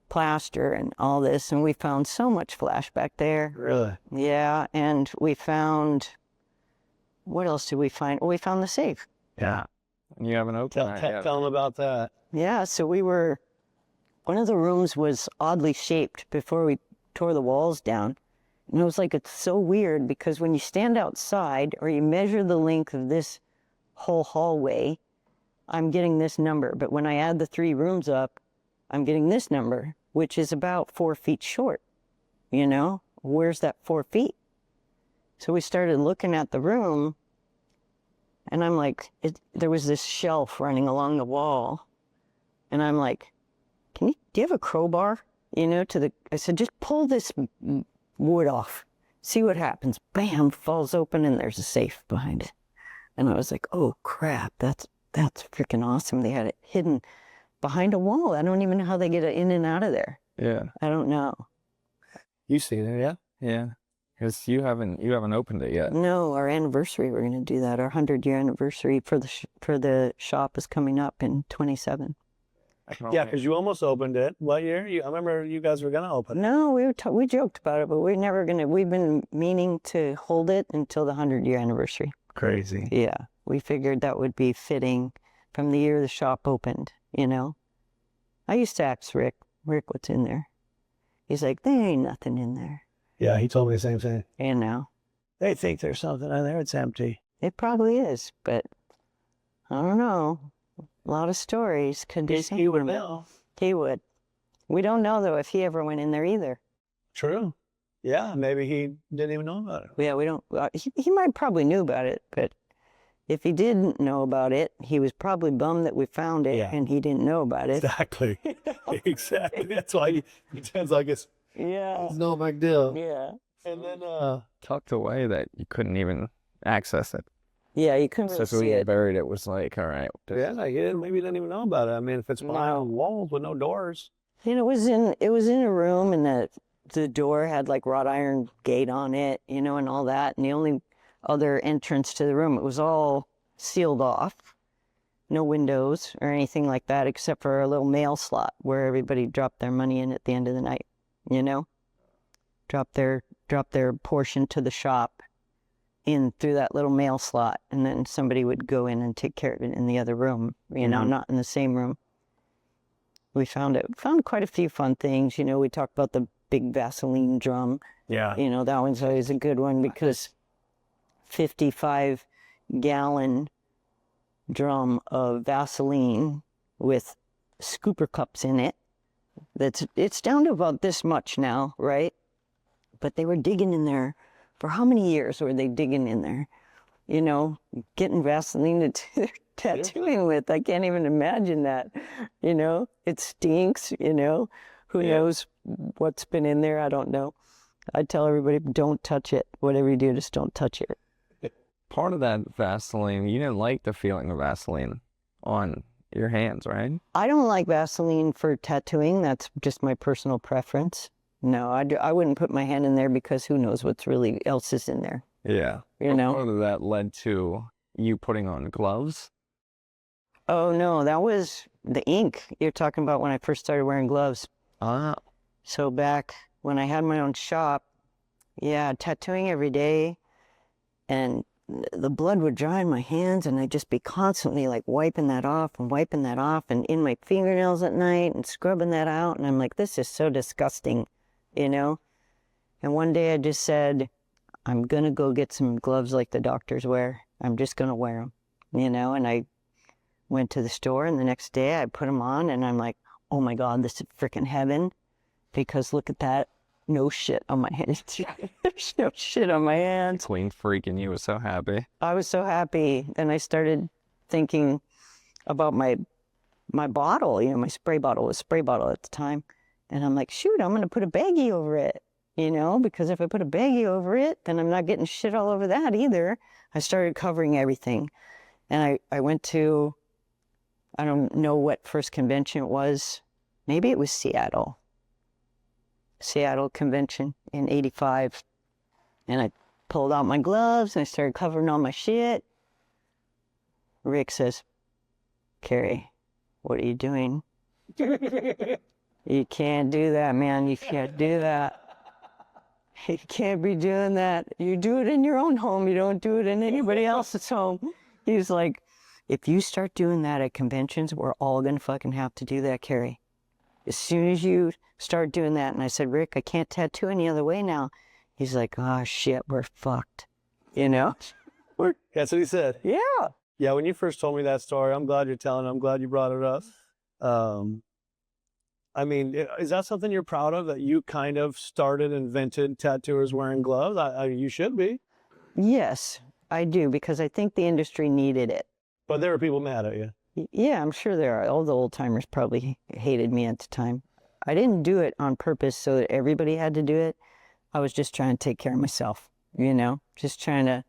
plaster and all this. And we found so much flash back there. Really? Yeah. And we found, what else did we find? Well, we found the safe. Yeah. And you haven't opened that. Tell them about that. Yeah. So one of the rooms was oddly shaped before we tore the walls down. And it was like, it's so weird because when you stand outside or you measure the length of this whole hallway, I'm getting this number. But when I add the 3 rooms up, I'm getting this number, which is about 4 feet short. You know, where's that 4 feet? So we started looking at the room, and I'm like, there was this shelf running along the wall. And I'm like, do you have a crowbar? You know, I said, just pull this wood off, see what happens. Bam, falls open, and there's a safe behind it. And I was like, oh crap, that's freaking awesome. They had it hidden behind a wall. I don't even know how they get it in and out of there. Yeah. I don't know. You seen it, yeah? Yeah. Because you haven't opened it yet. No, our anniversary, we're going to do that. Our 100-year anniversary for the shop is coming up in 27. Yeah, because you almost opened it. What year? I remember you guys were going to open it. No, we joked about it, but we've been meaning to hold it until the 100-year anniversary. Crazy. Yeah, we figured that would be fitting from the year the shop opened, you know. I used to ask Rick, what's in there? He's like, there ain't nothing in there. Yeah, he told me the same thing. You know. They think there's something in there. It's empty. It probably is, but I don't know. A lot of stories could be He would know. He would. We don't know, though, if he ever went in there either. True. Yeah, maybe he didn't even know about it. Yeah, we don't. He might probably knew about it, but if he didn't know about it, he was probably bummed that we found it, and he didn't know about it. Exactly. Exactly. That's why he pretends like it's no big deal. Yeah. And then Tucked away that you couldn't even access it. Yeah, you couldn't really So see we it. buried it was like, all right. maybe he didn't even know about it. I mean, if it's behind walls with no doors. And it was in a room, and the door had like wrought iron gate on it, you know, and all that. And the only other entrance to the room, it was all sealed off. No windows or anything like that, except for a little mail slot where everybody dropped their money in at the end of the night, you know? Drop their portion to the shop in through that little mail slot, and then somebody would go in and take care of it in the other room, you know, not in the same room. We found quite a few fun things. You know, we talked about the big Vaseline drum. Yeah. You know, that one's always a good one because 55-gallon drum of Vaseline with scooper cups in it. It's down to about this much now, right? But they were digging in there. For how many years were they digging in there? You know, getting Vaseline to tattooing with. I can't even imagine that. You know, it stinks, you know. Who knows what's been in there? I don't know. I tell everybody, don't touch it. Whatever you do, just don't touch it. Part of that Vaseline, you didn't like the feeling of Vaseline on your hands, right? I don't like Vaseline for tattooing. That's just my personal preference. No, I wouldn't put my hand in there because who knows what's really else is in there. Yeah. You know? Part of that led to you putting on gloves. Oh, no, that was the ink. You're talking about when I first started wearing gloves. Ah. So back when I had my own shop, Yeah, tattooing every day, and the blood would dry in my hands, and I'd just be constantly like wiping that off and in my fingernails at night and scrubbing that out. And I'm like, this is so disgusting, you know? And one day I just said, I'm going to go get some gloves like the doctors wear. I'm just going to wear them, you know? And I went to the store, and the next day I put them on, and I'm like, oh my God, this is freaking heaven, because look at that. No shit on my hands. There's no shit on my hands. Clean freak, and you was so happy. I was so happy. And I started thinking about my bottle, you know, my spray bottle was spray bottle at the time. And I'm like, shoot, I'm going to put a baggie over it, you know, because if I put a baggie over it, then I'm not getting shit all over that either. I started covering everything. And I went to, I don't know what first convention it was. Maybe it was Seattle convention in '85. And I pulled out my gloves and I started covering all my shit. Rick says, Kari, what are you doing? You can't do that, man. You can't do that. You can't be doing that. You do it in your own home. You don't do it in anybody else's home. He's like, if you start doing that at conventions, we're all going to fucking have to do that, Kari. As soon as you start doing that. And I said, Rick, I can't tattoo any other way now. He's like, oh shit, we're fucked. You know? That's what he said. Yeah. Yeah, when you first told me that story, I'm glad you're telling it. I'm glad you brought it up. I mean, is that something you're proud of, that you kind of started, invented tattooers wearing gloves? You should be. Yes, I do, because I think the industry needed it. But there were people mad at you. Yeah, I'm sure there are. All the old timers probably hated me at the time. I didn't do it on purpose so that everybody had to do it. I was just trying to take care of myself, you know, just trying to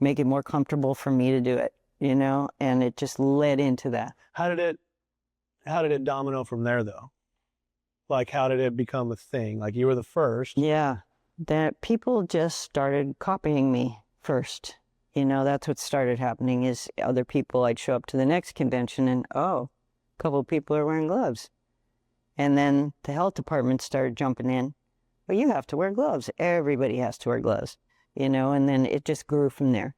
make it more comfortable for me to do it, you know, and it just led into that. How did it domino from there, though? Like, how did it become a thing? Like, you were the first. Yeah, that people just started copying me first. You know, that's what started happening, is other people, I'd show up to the next convention and, oh, a couple of people are wearing gloves. And then the health department started jumping in. Well, you have to wear gloves. Everybody has to wear gloves, you know, and then it just grew from there.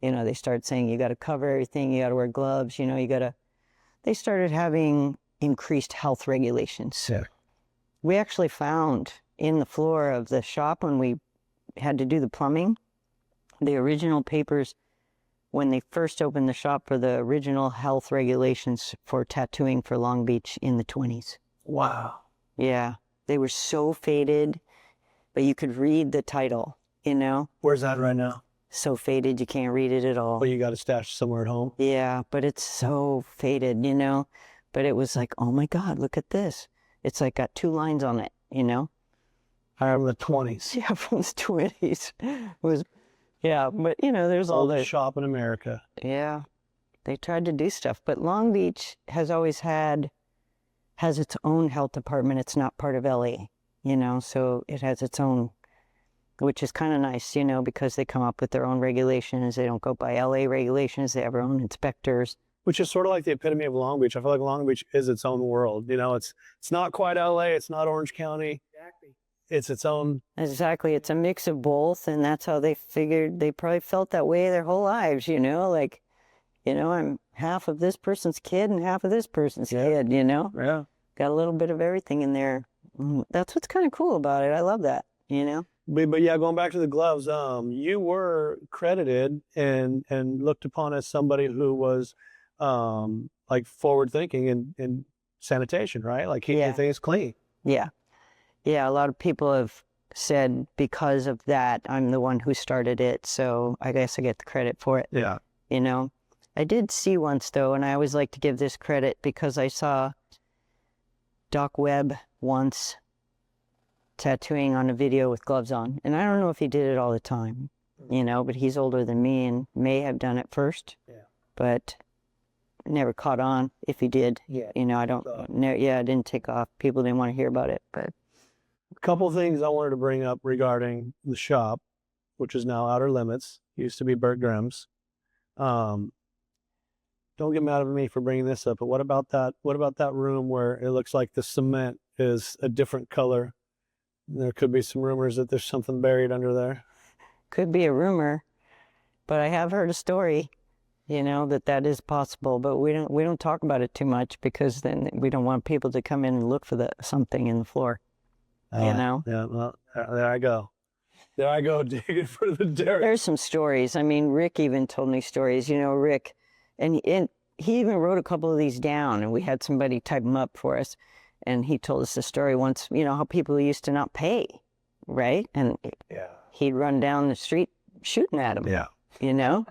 You know, they started saying, you got to cover everything, you got to wear gloves, you know, they started having increased health regulations. Yeah. We actually found in the floor of the shop, when we had to do the plumbing, the original papers, when they first opened the shop, for the original health regulations for tattooing for Long Beach in the 20s. Wow. Yeah, they were so faded, but you could read the title, you know? Where's that right now? So faded, you can't read it at all. Well, you got it stashed somewhere at home? Yeah, but it's so faded, you know? But it was like, oh my God, look at this. It's like got 2 lines on it, you know? From the 20s. Yeah, from the 20s. It was, yeah, but you know, there's all Oldest the shop in America. Yeah, they tried to do stuff, but Long Beach has always has its own health department. It's not part of LA, you know, so it has its own, which is kind of nice, you know, because they come up with their own regulations. They don't go by LA regulations. They have their own inspectors. Which is sort of like the epitome of Long Beach. I feel like Long Beach is its own world. You know, it's not quite LA. It's not Orange County. Exactly. It's its own. Exactly. It's a mix of both. And that's how they figured, they probably felt that way their whole lives, you know, like, you know, I'm half of this person's kid and half of this person's kid, you know? Yeah. Got a little bit of everything in there. That's what's kind of cool about it. I love that, you know? But yeah, going back to the gloves, you were credited and looked upon as somebody who was like forward thinking in sanitation, right? Like keeping things clean. Yeah. Yeah, a lot of people have said because of that, I'm the one who started it, so I guess I get the credit for it. Yeah. You know? I did see once, though, and I always like to give this credit because I saw Doc Webb once tattooing on a video with gloves on. And I don't know if he did it all the time, you know, but he's older than me and may have done it first. Yeah. But never caught on if he did. Yeah. You know, I didn't take off. People didn't want to hear about it, but. A couple of things I wanted to bring up regarding the shop, which is now Outer Limits. Used to be Bert Grimm's. Don't get mad at me for bringing this up, but what about that room where it looks like the cement is a different color There could be some rumors that there's something buried under there. Could be a rumor, but I have heard a story, you know, that is possible, but we don't talk about it too much because then we don't want people to come in and look for something in the floor. You know? Yeah, well, there I go. There I go digging for the dirt. There's some stories. I mean, Rick even told me stories, you know, Rick, and he even wrote a couple of these down, and we had somebody type them up for us. And he told us the story once, you know, how people used to not pay, right? And he'd run down the street shooting at them, you know?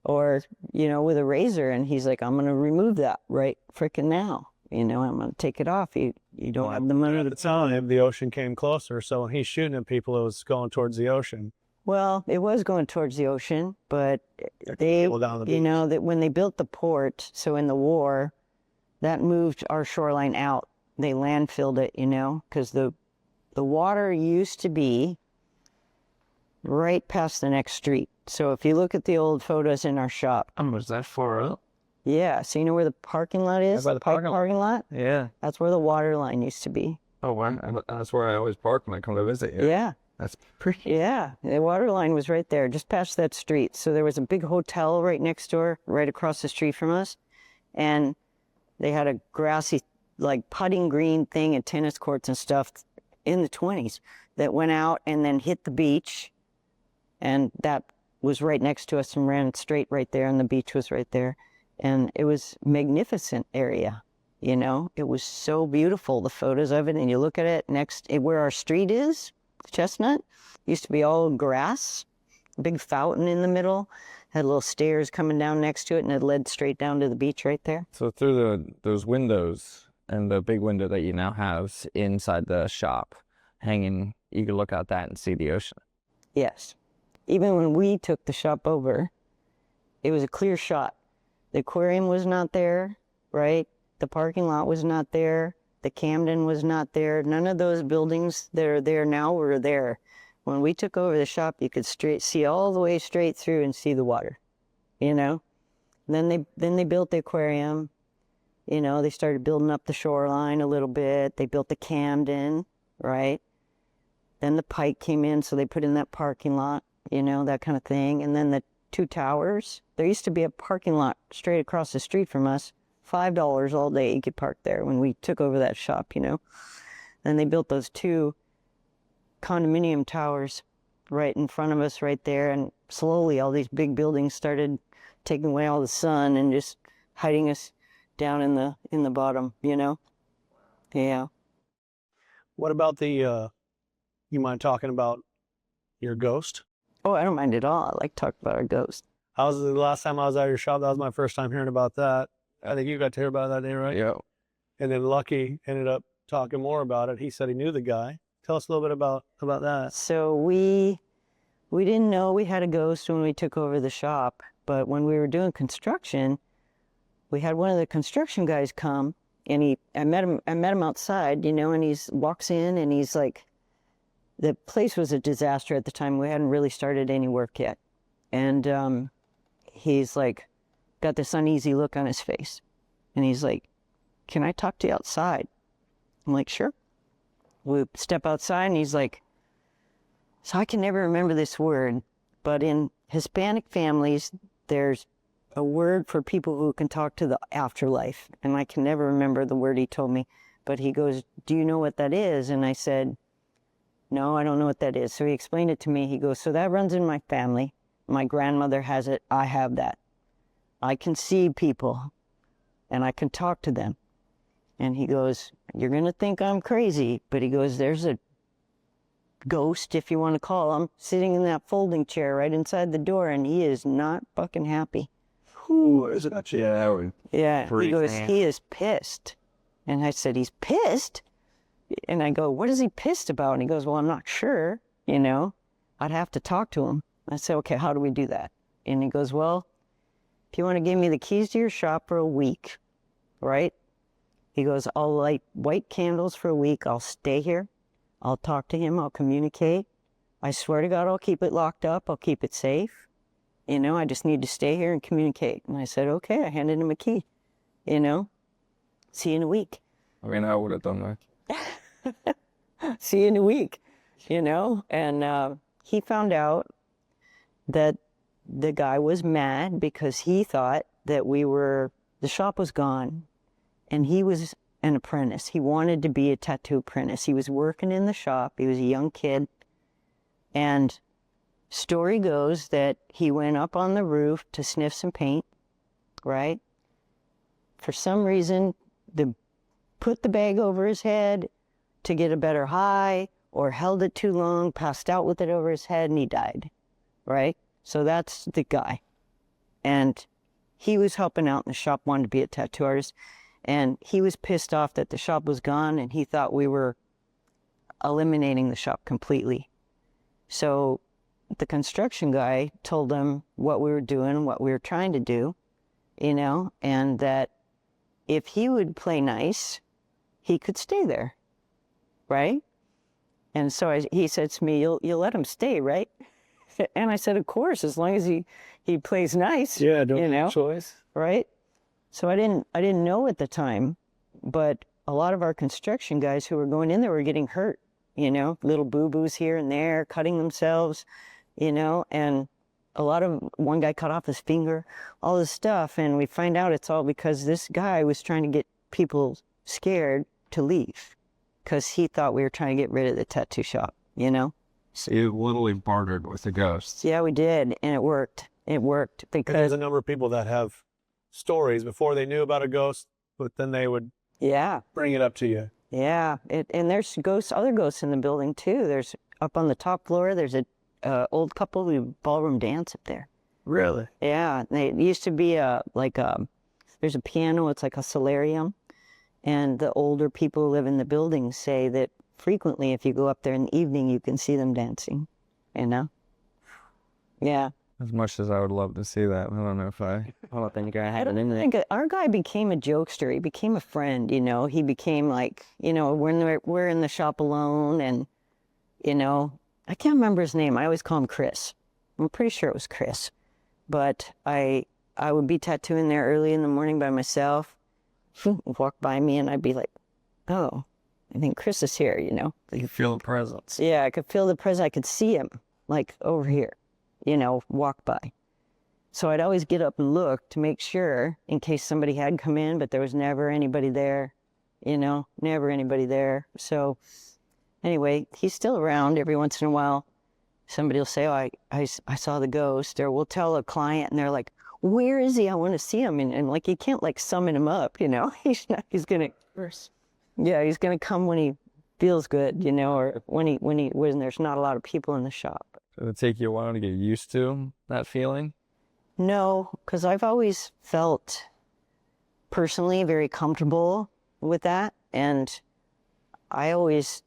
Or, you know, with a razor, and he's like, I'm going to remove that right frickin' now. You know, I'm going to take it off. You don't have the money to... At the time, the ocean came closer, so when he's shooting at people, it was going towards the ocean. Well, it was going towards the ocean, but they, you know, that when they built the port, so in the war, that moved our shoreline out. They landfilled it, you know, because the water used to be right past the next street. So if you look at the old photos in our shop. Was that far up? Yeah, so you know where the parking lot is? By the parking lot? Yeah. That's where the water line used to be. Oh, wow. That's where I always park when I come to visit you. Yeah. That's pretty. Yeah, the water line was right there, just past that street. So there was a big hotel right next door, right across the street from us. And they had a grassy, like putting green thing and tennis courts and stuff in the 20s that went out and then hit the beach. And that was right next to us and ran straight right there, and the beach was right there. And it was magnificent area, you know. It was so beautiful, the photos of it. And you look at it next, where our street is, Chestnut, used to be all grass, big fountain in the middle, had little stairs coming down next to it, and it led straight down to the beach right there. So through those windows and the big window that you now have inside the shop hanging, you can look out that and see the ocean. Yes. Even when we took the shop over, it was a clear shot. The aquarium was not there, right? The parking lot was not there. The Camden was not there. None of those buildings that are there now were there. When we took over the shop, you could see all the way straight through and see the water, you know? And then they built the aquarium. You know, they started building up the shoreline a little bit. They built the Camden, right? Then the Pike came in, so they put in that parking lot, you know, that kind of thing. And then the 2 towers. There used to be a parking lot straight across the street from us. $5 all day you could park there when we took over that shop, you know. Then they built those 2 condominium towers right in front of us right there, and slowly all these big buildings started taking away all the sun and just hiding us down in the bottom, you know. Yeah. What about the you mind talking about your ghost? Oh, I don't mind at all. I like to talk about our ghost. The last time I was at your shop, that was my first time hearing about that. I think you got to hear about that day, right? Yeah. And then Lucky ended up talking more about it. He said he knew the guy. Tell us a little bit about that. So we didn't know we had a ghost when we took over the shop, but when we were doing construction, we had one of the construction guys come, and I met him outside, you know, and he walks in and he's like, the place was a disaster at the time. We hadn't really started any work yet. And he's like, got this uneasy look on his face. And he's like, can I talk to you outside? I'm like, sure. We step outside and he's like, so I can never remember this word, but in Hispanic families, there's a word for people who can talk to the afterlife. And I can never remember the word he told me, but he goes, do you know what that is? And I said, no, I don't know what that is. So he explained it to me. He goes, so that runs in my family. My grandmother has it. I have that. I can see people and I can talk to them. And he goes, you're going to think I'm crazy, but he goes, there's a ghost, if you want to call him, sitting in that folding chair right inside the door, and he is not fucking happy. Ooh, is it? Yeah. He goes, he is pissed. And I said, he's pissed? And I go, what is he pissed about? And he goes, well, I'm not sure, you know. I'd have to talk to him. I said, okay, how do we do that? And he goes, well, if you want to give me the keys to your shop for a week, right? He goes, I'll light white candles for a week. I'll stay here. I'll talk to him. I'll communicate. I swear to God, I'll keep it locked up. I'll keep it safe. You know, I just need to stay here and communicate. And I said, okay. I handed him a key, you know. See you in a week. I mean, I would have done that. See you in a week, you know? And he found out that the guy was mad because he thought that the shop was gone and he was an apprentice. He wanted to be a tattoo apprentice. He was working in the shop. He was a young kid. And story goes that he went up on the roof to sniff some paint, right? For some reason, put the bag over his head to get a better high, or held it too long, passed out with it over his head, and he died, right? So that's the guy. And he was helping out in the shop, wanted to be a tattoo artist, and he was pissed off that the shop was gone, and he thought we were eliminating the shop completely. So the construction guy told him what we were doing, what we were trying to do, you know, and that if he would play nice, he could stay there, right? And so he said to me, you'll let him stay, right? And I said, of course, as long as he plays nice. Yeah, don't you know, have a choice. right? So I didn't know at the time, but a lot of our construction guys who were going in there were getting hurt, you know, little boo-boos here and there, cutting themselves, you know, and one guy cut off his finger, all this stuff, and we find out it's all because this guy was trying to get people scared to leave because he thought we were trying to get rid of the tattoo shop, you know? So you literally bartered with the ghosts. Yeah, we did, and it worked. It worked And because, there's a number of people that have stories before they knew about a ghost, but then they would yeah, bring it up to you. yeah. And there's other ghosts in the building too. There's up on the top floor, there's a old couple who ballroom dance up there. Really? Yeah, it used to be there's a piano, it's like a solarium. And the older people who live in the building say that frequently if you go up there in the evening, you can see them dancing, you know? Yeah. As much as I would love to see that, I don't know if I don't think I I had it in don't there. think our guy became a jokester. He became a friend, you know? He became like, you know, when we're in the shop alone and, you know, I can't remember his name. I always call him Chris. I'm pretty sure it was Chris. But I would be tattooing there early in the morning by myself, walk by me, and I'd be like, oh, I think Chris is here, you know? You can feel the presence. Yeah, I could feel the presence. I could see him, like, over here, you know, walk by. So I'd always get up and look to make sure in case somebody had come in, but there was never anybody there, you know, never anybody there. So anyway, he's still around every once in a while. Somebody will say, oh, I saw the ghost, or we'll tell a client and they're like, where is he? I want to see him. And like, you can't like summon him up, you know, he's going to, yeah, he's going to come when he feels good, you know, or when there's not a lot of people in the shop. Did it take you a while to get used to that feeling? No, because I've always felt personally very comfortable with that. And I always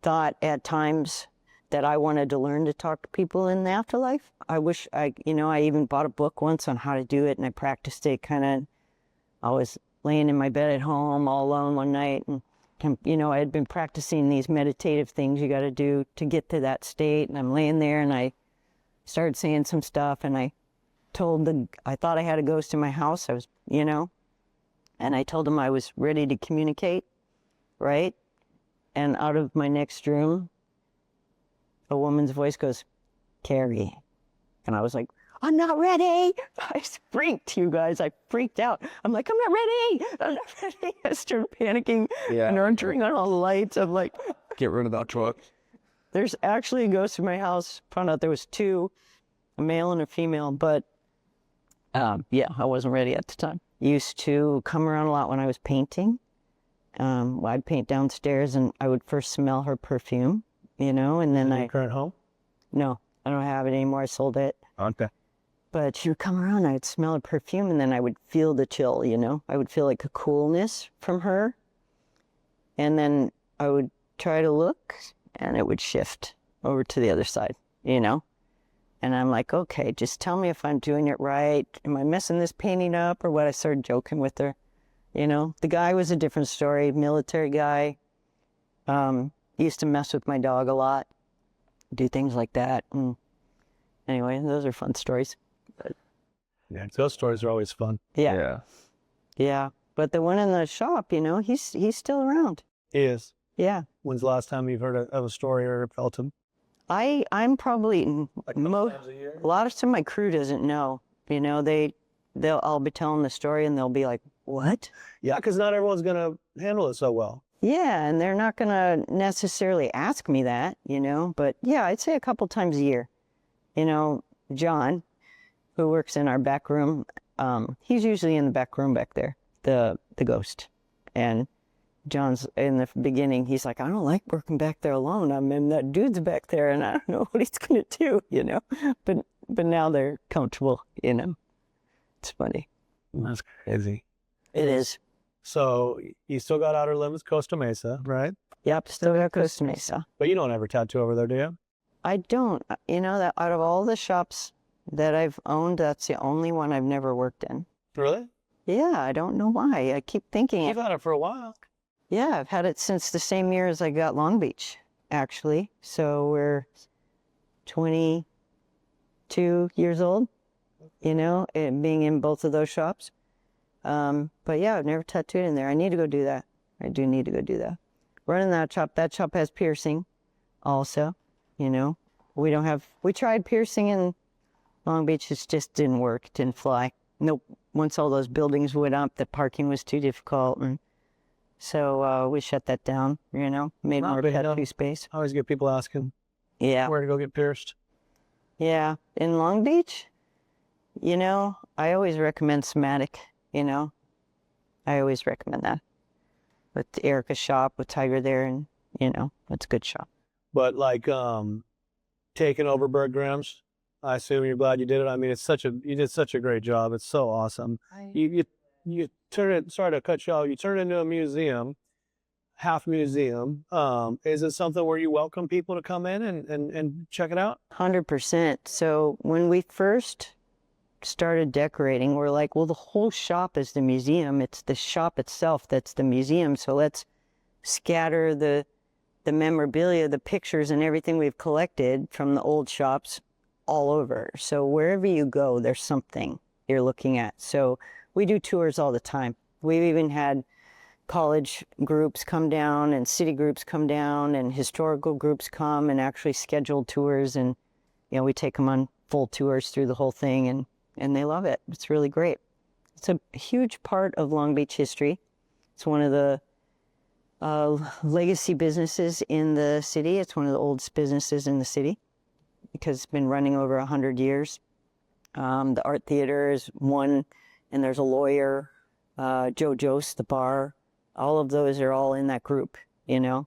thought at times that I wanted to learn to talk to people in the afterlife. I wish I even bought a book once on how to do it, and I practiced it I was laying in my bed at home all alone one night, and you know, I had been practicing these meditative things you got to do to get to that state, and I'm laying there and I started saying some stuff, and I thought I had a ghost in my house. And I told him I was ready to communicate, right? And out of my next room, a woman's voice goes, Kari. And I was like, I'm not ready. I freaked, you guys. I freaked out. I'm like, I'm not ready. I'm not ready. I started panicking and turning on all the lights. I'm like, Get rid of that truck. there's actually a ghost in my house. Found out there was two, a male and a female, but yeah, I wasn't ready at the time. Used to come around a lot when I was painting. I'd paint downstairs and I would first smell her perfume, you know, and then Your current home? no, I don't have it anymore. I sold it. Okay. But she would come around, I'd smell her perfume, and then I would feel the chill, you know? I would feel like a coolness from her. And then I would try to look, and it would shift over to the other side, you know? And I'm like, okay, just tell me if I'm doing it right. Am I messing this painting up or what? I started joking with her, you know? The guy was a different story, military guy. He used to mess with my dog a lot, do things like that. And anyway, those are fun stories. Yeah, ghost stories are always fun. Yeah. But the one in the shop, you know, he's still around. He is. Yeah. When's the last time you've heard of a story or felt them? I'm probably Like a couple times a year? a lot of time my crew doesn't know. You know, I'll be telling the story and they'll be like, "What?" Yeah, because not everyone's gonna handle it so well. Yeah, and they're not gonna necessarily ask me that, you know. But yeah, I'd say a couple times a year. You know, John, who works in our back room, he's usually in the back room back there, the ghost. And John's in the beginning, he's like, "I don't like working back there alone. I mean, that dude's back there and I don't know what he's gonna do, you know." But now they're comfortable, you know. It's funny. That's crazy. It is. So you still got Outer Limits, Costa Mesa, right? Yep, still got Costa Mesa. But you don't ever tattoo over there, do you? I don't. You know, that out of all the shops that I've owned, that's the only one I've never worked in. Really? Yeah, I don't know why. I keep thinking You've had it for a while. Yeah, I've had it since the same year as I got Long Beach, actually. So we're 22 years old, you know, being in both of those shops. But yeah, I've never tattooed in there. I need to go do that. I do need to go do that. Running that shop has piercing also, you know. We tried piercing in Long Beach, it just didn't work, it didn't fly. Nope. Once all those buildings went up, the parking was too difficult. And so we shut that down, you know, made more tattoo space. I always get people asking Yeah. where to go get pierced. Yeah. In Long Beach, you know, I always recommend Somatic, you know. I always recommend that. With Erica's shop, with Tiger there, and, you know, it's a good shop. But like taking over Bergram's, I assume you're glad you did it. I mean, you did such a great job. It's so awesome. You turn it, sorry to cut you off, you turn it into a museum, half museum. Is it something where you welcome people to come in and check it out? 100%. So when we first started decorating, we're like, well, the whole shop is the museum. It's the shop itself that's the museum. So let's scatter the memorabilia, the pictures and everything we've collected from the old shops all over. So wherever you go, there's something you're looking at. So we do tours all the time. We've even had college groups come down and city groups come down and historical groups come and actually schedule tours. And, you know, we take them on full tours through the whole thing and they love it. It's really great. It's a huge part of Long Beach history. It's one of the legacy businesses in the city. It's one of the oldest businesses in the city because it's been running over 100 years. The art theater is one, and there's a lawyer, Joe Jost, the bar. All of those are all in that group, you know,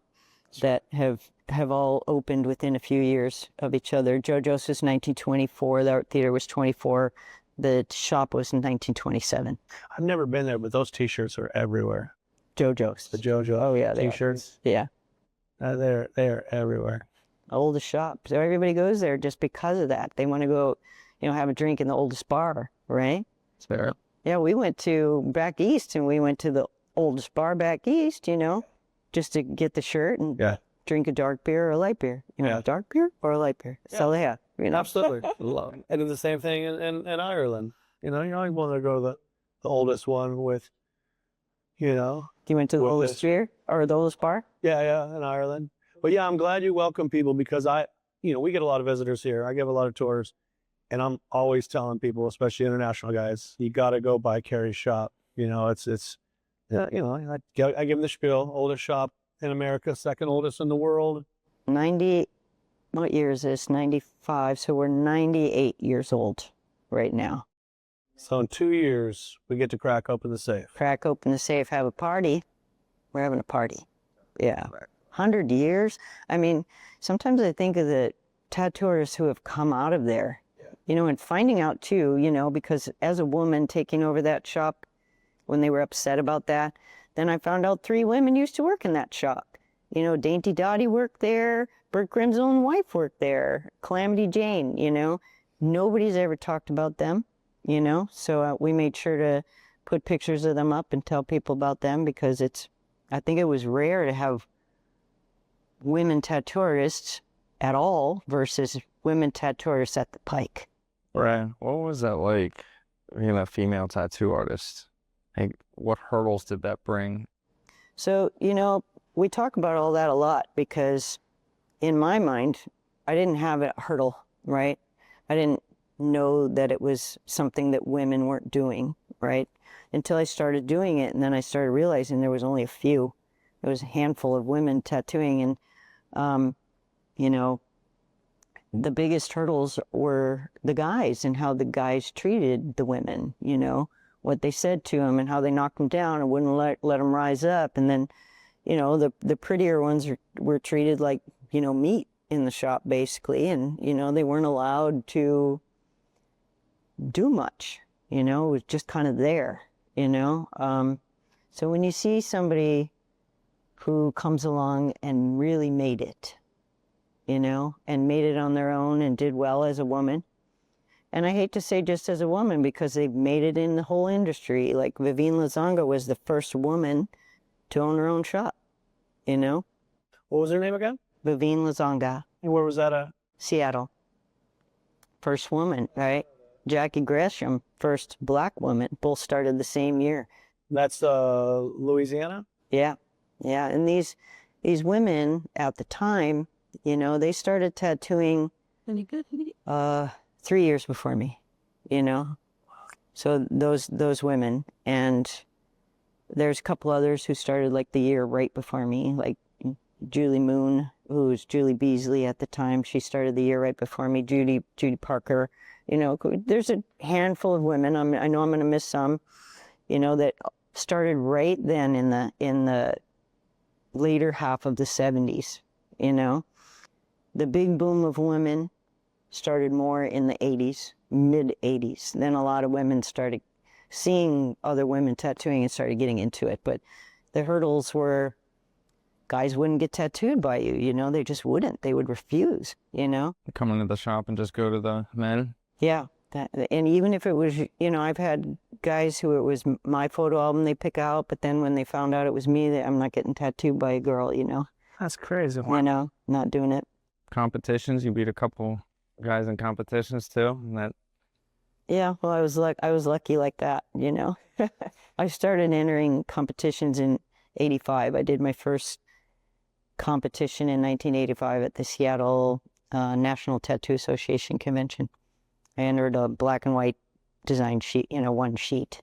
that have all opened within a few years of each other. Joe Jost was 1924. The art theater was 24. The shop was in 1927. I've never been there, but those T-shirts are everywhere. Joe Jost. The JoJo Oh yeah, T-shirts. Yeah. They're everywhere. Oldest shop. So everybody goes there just because of that. They want to go, you know, have a drink in the oldest bar, right? It's fair. Yeah, we went to back east and we went to the oldest bar back east, you know, just to get the shirt and drink a dark beer or a light beer. You know, dark beer or a light beer. That's all they have. You know? Absolutely. And it's the same thing in Ireland. You know, you always want to go to the oldest one with, you know. You went to the oldest beer or the oldest bar? Yeah, in Ireland. But yeah, I'm glad you welcome people because we get a lot of visitors here. I give a lot of tours. And I'm always telling people, especially international guys, you got to go by Kari's shop. You know, I give them the spiel. Oldest shop in America, second oldest in the world. What year is this? 95. So we're 98 years old right now. So in 2 years, we get to crack open the safe. Crack open the safe, have a party. We're having a party. Yeah. 100 years. I mean, sometimes I think of the tattooers who have come out of there. You know, and finding out too, you know, because as a woman taking over that shop, when they were upset about that, then I found out 3 women used to work in that shop. You know, Dainty Dottie worked there, Bert Grimm's own wife worked there, Calamity Jane, you know. Nobody's ever talked about them, you know. So we made sure to put pictures of them up and tell people about them because I think it was rare to have women tattooists at all versus women tattooists at the Pike. Right. What was that like, being a female tattoo artist? Like, what hurdles did that bring? So, you know, we talk about all that a lot because in my mind, I didn't have a hurdle, right? I didn't know that it was something that women weren't doing, right? Until I started doing it, and then I started realizing there was only a few. There was a handful of women tattooing, and you know, the biggest hurdles were the guys and how the guys treated the women, you know, what they said to them and how they knocked them down and wouldn't let them rise up. And then, you know, the prettier ones were treated like, you know, meat in the shop basically. And, you know, they weren't allowed to do much, you know, it was just kind of there, you know. So when you see somebody who comes along and really made it, you know, and made it on their own and did well as a woman. And I hate to say just as a woman because they've made it in the whole industry. Like Vivienne Lazanga was the first woman to own her own shop, you know? What was her name again? Vivienne Lazanga. And where was that at? Seattle. First woman, right? Jackie Gresham, first black woman. Both started the same year. That's Louisiana? Yeah. Yeah. And these women at the time, you know, they started tattooing 3 years before me, you know. So those women, and there's a couple others who started like the year right before me, like Julie Moon, who was Julie Beasley at the time. She started the year right before me. Judy Parker, you know. There's a handful of women. I know I'm going to miss some, you know, that started right then in the later half of the 70s, you know. The big boom of women started more in the 80s, mid 80s. Then a lot of women started seeing other women tattooing and started getting into it. But the hurdles were guys wouldn't get tattooed by you, you know, they just wouldn't. They would refuse, you know. Come into the shop and just go to the men. Yeah. And even if it was, you know, I've had guys who it was my photo album they pick out, but then when they found out it was me, I'm not getting tattooed by a girl, you know. That's crazy. You know, not doing it. Competitions, you beat a couple guys in competitions too, and that. Yeah, well, I was lucky like that, you know. I started entering competitions in '85. I did my first competition in 1985 at the Seattle National Tattoo Association convention. I entered a black and white design sheet, you know, one sheet,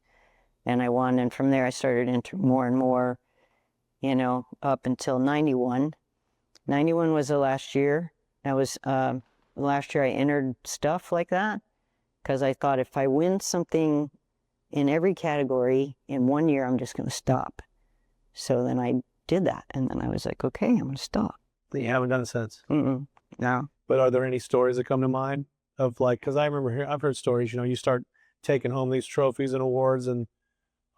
and I won. And from there, I started entering more and more, you know, up until '91. '91 was the last year. That was last year I entered stuff like that because I thought if I win something in every category in 1 year, I'm just going to stop. So then I did that, and then I was like, okay, I'm going to stop. You haven't done it since? No. But are there any stories that come to mind of like, because I remember I've heard stories, you know, you start taking home these trophies and awards and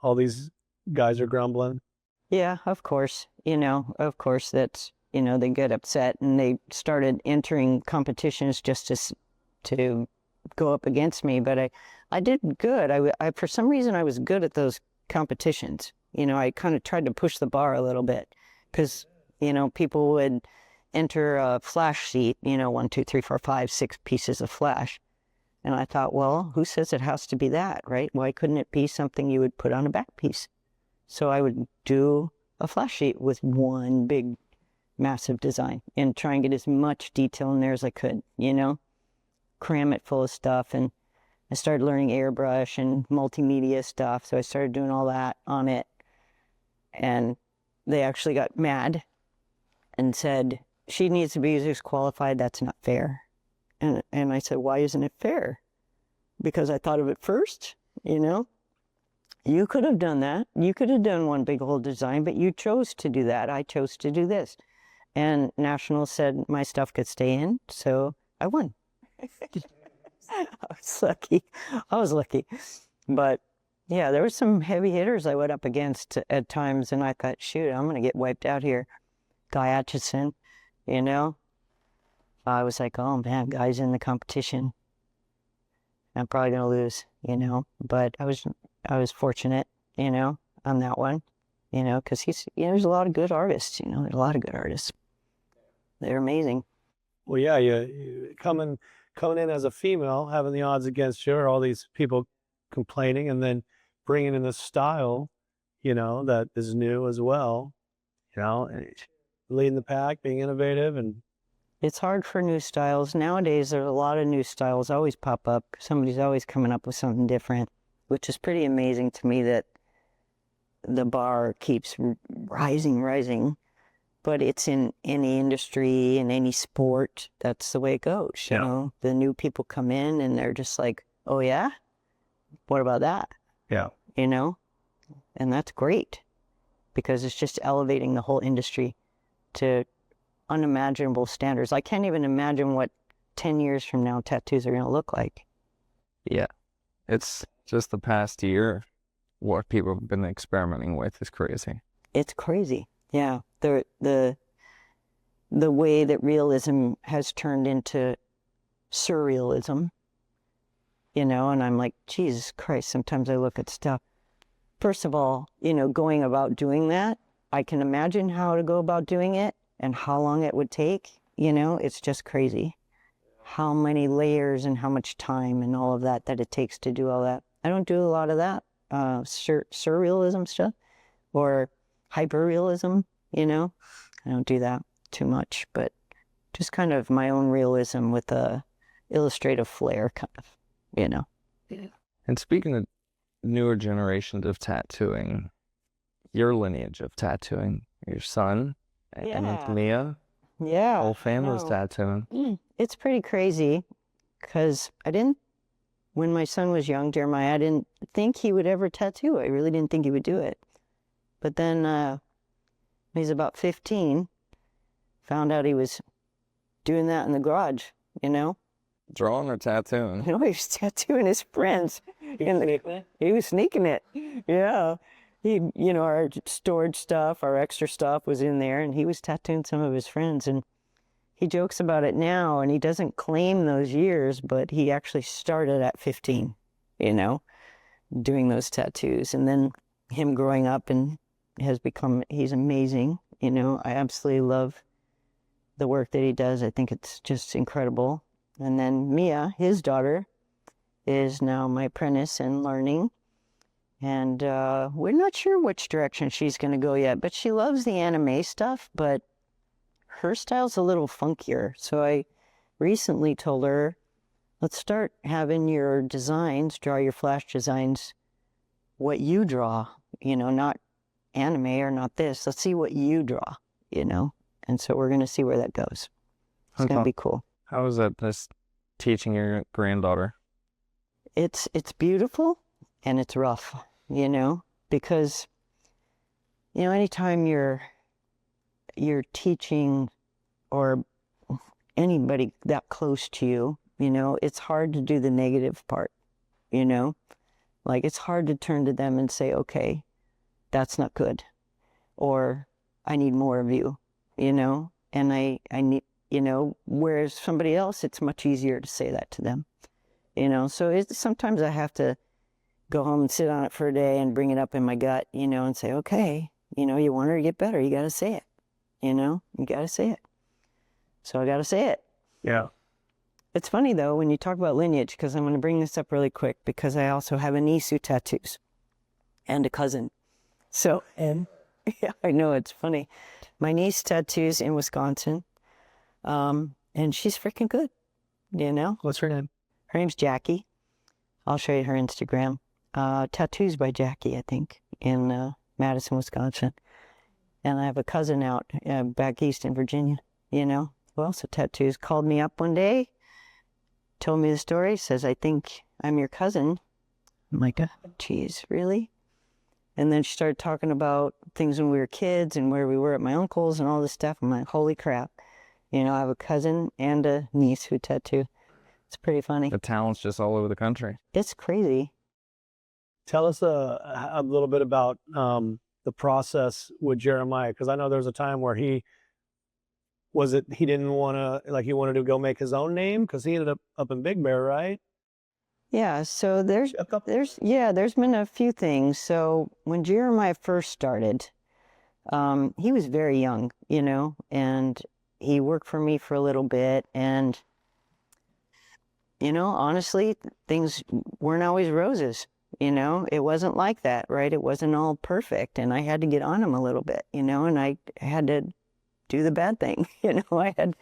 all these guys are grumbling. Yeah, of course. You know, of course that's, you know, they get upset and they started entering competitions just to go up against me. But I did good. I for some reason, I was good at those competitions. You know, I kind of tried to push the bar a little bit because, you know, people would enter a flash sheet, you know, 1, 2, 3, 4, 5, 6 pieces of flash. And I thought, well, who says it has to be that, right? Why couldn't it be something you would put on a back piece? So I would do a flash sheet with one big, massive design and try and get as much detail in there as I could, you know, cram it full of stuff. And I started learning airbrush and multimedia stuff. So I started doing all that on it. And they actually got mad and said, she needs to be users qualified. That's not fair. And I said, why isn't it fair? Because I thought of it first, you know. You could have done that. You could have done one big old design, but you chose to do that. I chose to do this. And National said my stuff could stay in, so I won. I was lucky. I was lucky. But yeah, there were some heavy hitters I went up against at times, and I thought, shoot, I'm going to get wiped out here. Guy Atchison, you know. I was like, oh man, Guy's in the competition. I'm probably going to lose, you know. But I was fortunate, you know, on that one, you know, because there's a lot of good artists, you know, there's a lot of good artists. They're amazing. Well, yeah, you coming in as a female, having the odds against you, or all these people complaining, and then bringing in a style, you know, that is new as well. you know, and leading the pack, being innovative, and It's hard for new styles. Nowadays, there's a lot of new styles always pop up. Somebody's always coming up with something different, which is pretty amazing to me that the bar keeps rising. But it's in any industry, in any sport, that's the way it goes. You know, the new people come in and they're just like, oh yeah? What about that? yeah. You know? And that's great because it's just elevating the whole industry to unimaginable standards. I can't even imagine what 10 years from now tattoos are going to look like. Yeah. It's just the past year, what people have been experimenting with is crazy. It's crazy. Yeah. The way that realism has turned into surrealism, you know, and I'm like, Jesus Christ, sometimes I look at stuff. First of all, you know, going about doing that, I can imagine how to go about doing it and how long it would take. You know, it's just crazy how many layers and how much time and all of that it takes to do all that. I don't do a lot of that surrealism stuff or hyperrealism, you know. I don't do that too much, but just kind of my own realism with a illustrative flair, kind of, you know. And speaking of newer generations of tattooing, your lineage of tattooing, your son, and then Mia, Yeah. whole family's tattooing. It's pretty crazy because when my son was young, Jeremiah, I didn't think he would ever tattoo. I really didn't think he would do it. But then when he's about 15, found out he was doing that in the garage, you know? Drawing or tattooing? You know, he was tattooing his friends. He was sneaking it. Yeah. You know, our storage stuff, our extra stuff was in there, and he was tattooing some of his friends. And he jokes about it now, and he doesn't claim those years, but he actually started at 15, you know, doing those tattoos. And then him growing up and he's amazing. You know, I absolutely love the work that he does. I think it's just incredible. And then Mia, his daughter, is now my apprentice and learning. And we're not sure which direction she's going to go yet, but she loves the anime stuff, but her style's a little funkier. So I recently told her, let's start having your designs, draw your flash designs, what you draw, you know, not anime or not this. Let's see what you draw, you know. And so we're going to see where that goes. It's going to be cool. How is that, this teaching your granddaughter? It's beautiful and it's rough, you know, because, you know, anytime you're teaching or anybody that close to you, you know, it's hard to do the negative part, you know, like it's hard to turn to them and say, okay, that's not good, or I need more of you, you know, and I need, you know, whereas somebody else, it's much easier to say that to them, you know. So sometimes I have to go home and sit on it for a day and bring it up in my gut, you know, and say, okay, you know, you want her to get better, you got to say it, you know, you got to say it. So I got to say it. Yeah. It's funny though, when you talk about lineage, because I'm going to bring this up really quick, because I also have a niece who tattoos and a cousin. So, and yeah, I know, it's funny. My niece tattoos in Wisconsin. And she's freaking good, you know? What's her name? Her name's Jackie. I'll show you her Instagram. Tattoos by Jackie, I think, in Madison, Wisconsin. And I have a cousin out back east in Virginia, you know, who also tattoos. Called me up one day, told me the story, says, I think I'm your cousin. I'm like, geez, really? And then she started talking about things when we were kids and where we were at my uncle's and all this stuff. I'm like, holy crap. You know, I have a cousin and a niece who tattoo. It's pretty funny. The talent's just all over the country. It's crazy. Tell us a little bit about the process with Jeremiah, because I know there was a time where he didn't want to, like, he wanted to go make his own name because he ended up in Big Bear, right? Yeah, so there's been a few things. So when Jeremiah first started, he was very young, you know, and he worked for me for a little bit, and, you know, honestly, things weren't always roses, You know, it wasn't like that, right? It wasn't all perfect. And I had to get on him a little bit, you know, and I had to do the bad thing. You know, I had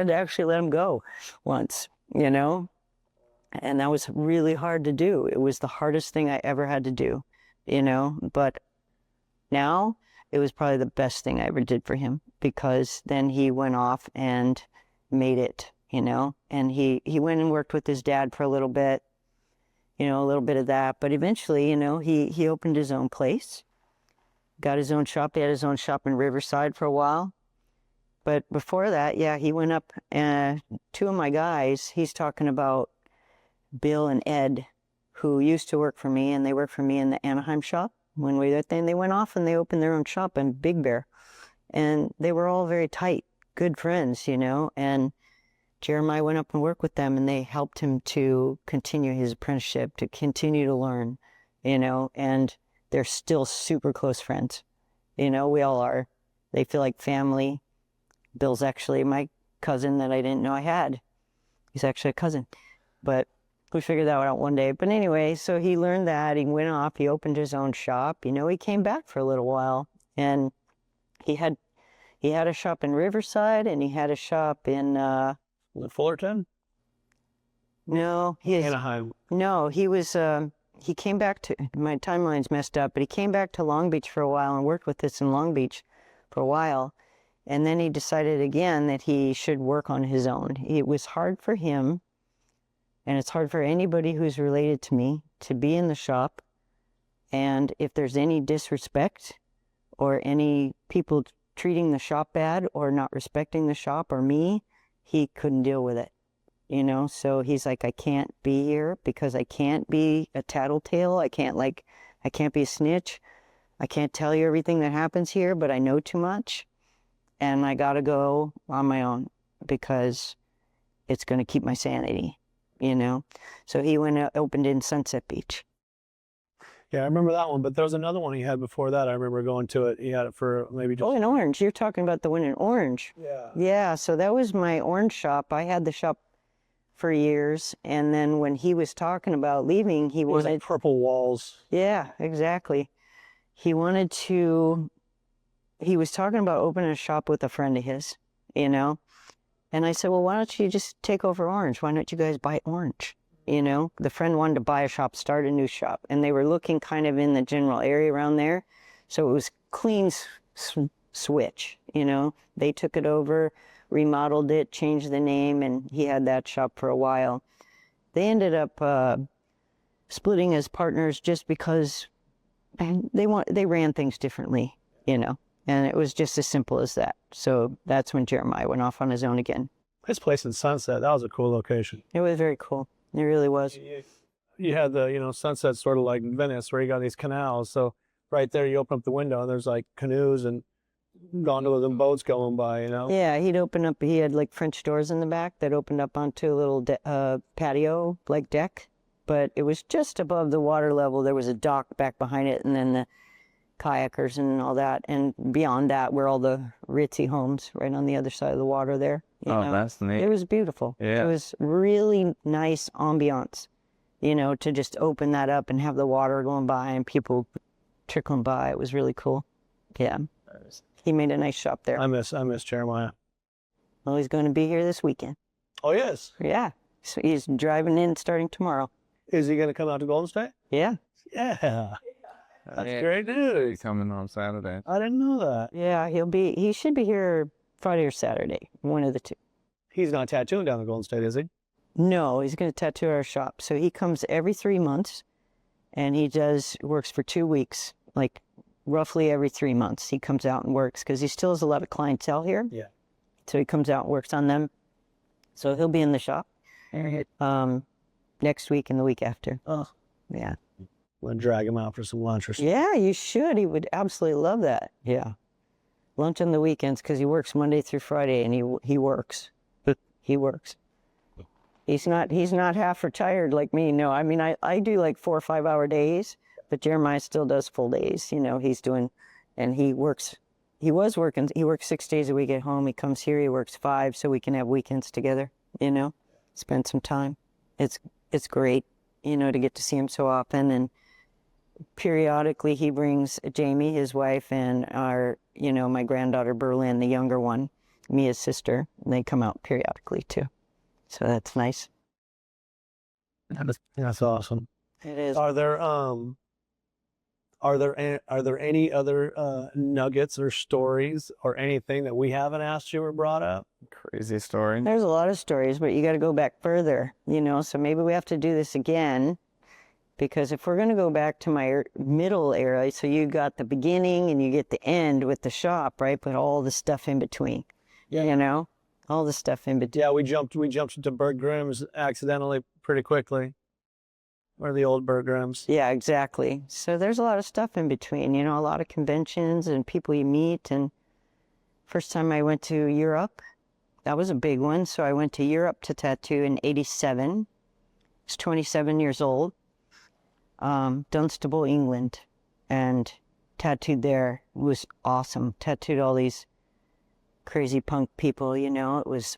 to actually let him go once, you know, and that was really hard to do. It was the hardest thing I ever had to do, you know, but now it was probably the best thing I ever did for him, because then he went off and made it, you know, and he went and worked with his dad for a little bit, you know, a little bit of that. But eventually, you know, he opened his own place, got his own shop. He had his own shop in Riverside for a while. But before that, yeah, he went up, two of my guys, he's talking about Bill and Ed, who used to work for me, and they worked for me in the Anaheim shop. When we went there, they went off and they opened their own shop in Big Bear. And they were all very tight, good friends, you know, and Jeremiah went up and worked with them, and they helped him to continue his apprenticeship, to continue to learn, you know, and they're still super close friends. You know, we all are. They feel like family. Bill's actually my cousin that I didn't know I had. He's actually a cousin, but we figured that out one day. But anyway, so he learned that. He went off. He opened his own shop. You know, he came back for a little while, and he had a shop in Riverside, and he had a shop in Fullerton? No, Anaheim. No, he was. He came back to, my timeline's messed up, but he came back to Long Beach for a while and worked with us in Long Beach for a while. And then he decided again that he should work on his own. It was hard for him, and it's hard for anybody who's related to me, to be in the shop. And if there's any disrespect or any people treating the shop bad or not respecting the shop or me, he couldn't deal with it. You know, so he's like, I can't be here because I can't be a tattletale. I can't be a snitch. I can't tell you everything that happens here, but I know too much. And I got to go on my own because it's going to keep my sanity, you know? So he went and opened in Sunset Beach. Yeah, I remember that one, but there was another one he had before that. I remember going to it. He had it for maybe just... Oh, in Orange. You're talking about the one in Orange. Yeah. Yeah, so that was my Orange shop. I had the shop for years, and then when he was talking about leaving, he wanted... It was like purple walls. Yeah, exactly. He wanted to... He was talking about opening a shop with a friend of his, you know? And I said, well, why don't you just take over Orange? Why don't you guys buy Orange? You know, the friend wanted to buy a shop, start a new shop, and they were looking kind of in the general area around there. So it was clean switch, you know? They took it over, remodeled it, changed the name, and he had that shop for a while. They ended up splitting as partners just because they ran things differently, you know? And it was just as simple as that. So that's when Jeremiah went off on his own again. His place in Sunset, that was a cool location. It was very cool. It really was. You had the, you know, Sunset sort of like Venice, where you got these canals. So right there, you open up the window and there's like canoes and gondolas and boats going by, you know? Yeah, he had like French doors in the back that opened up onto a little patio, like deck. But it was just above the water level. There was a dock back behind it, and then the kayakers and all that, and beyond that were all the ritzy homes right on the other side of the water there. You know? That's neat. It was beautiful. Yeah. It was really nice ambiance, you know, to just open that up and have the water going by and people trickling by. It was really cool. Yeah. He made a nice shop there. I miss Jeremiah. Well, he's going to be here this weekend. Oh, yes. Yeah. So he's driving in starting tomorrow. Is he going to come out to Golden State? Yeah. Yeah. That's great news. He's coming on Saturday. I didn't know that. Yeah, he should be here Friday or Saturday, one of the two. He's not tattooing down in Golden State, is he? No, he's going to tattoo at our shop. So he comes every 3 months, and he works for 2 weeks, like roughly every 3 months. He comes out and works because he still has a lot of clientele here. Yeah. So he comes out and works on them. So he'll be in the shop next week and the week after. Oh. Yeah. I'm going to drag him out for some lunch or something. Yeah, you should. He would absolutely love that. Yeah. Lunch on the weekends because he works Monday through Friday, and he works. He works. He's not half retired like me. No, I mean, I do like 4 or 5 hour days, but Jeremiah still does full days. You know, he's doing, and he works 6 days a week at home. He comes here, he works 5 so we can have weekends together, you know, spend some time. It's great, you know, to get to see him so often. And periodically he brings Jamie, his wife, and our, my granddaughter Berlin, the younger one, Mia's sister. And they come out periodically too. So that's nice. That's awesome. It is. Are there any other nuggets or stories or anything that we haven't asked you or brought up? Crazy story. There's a lot of stories, but you got to go back further, so maybe we have to do this again, because if we're going to go back to my middle era, so you got the beginning and you get the end with the shop, right? But all the stuff in between, all the stuff in between. Yeah, we jumped into Bert Grimm's accidentally pretty quickly. Or the old Bert Grimm's. Yeah, exactly. So there's a lot of stuff in between, a lot of conventions and people you meet. And first time I went to Europe, that was a big one. So I went to Europe to tattoo in '87. I was 27 years old. Dunstable, England, and tattooed there. It was awesome. Tattooed all these crazy punk people, it was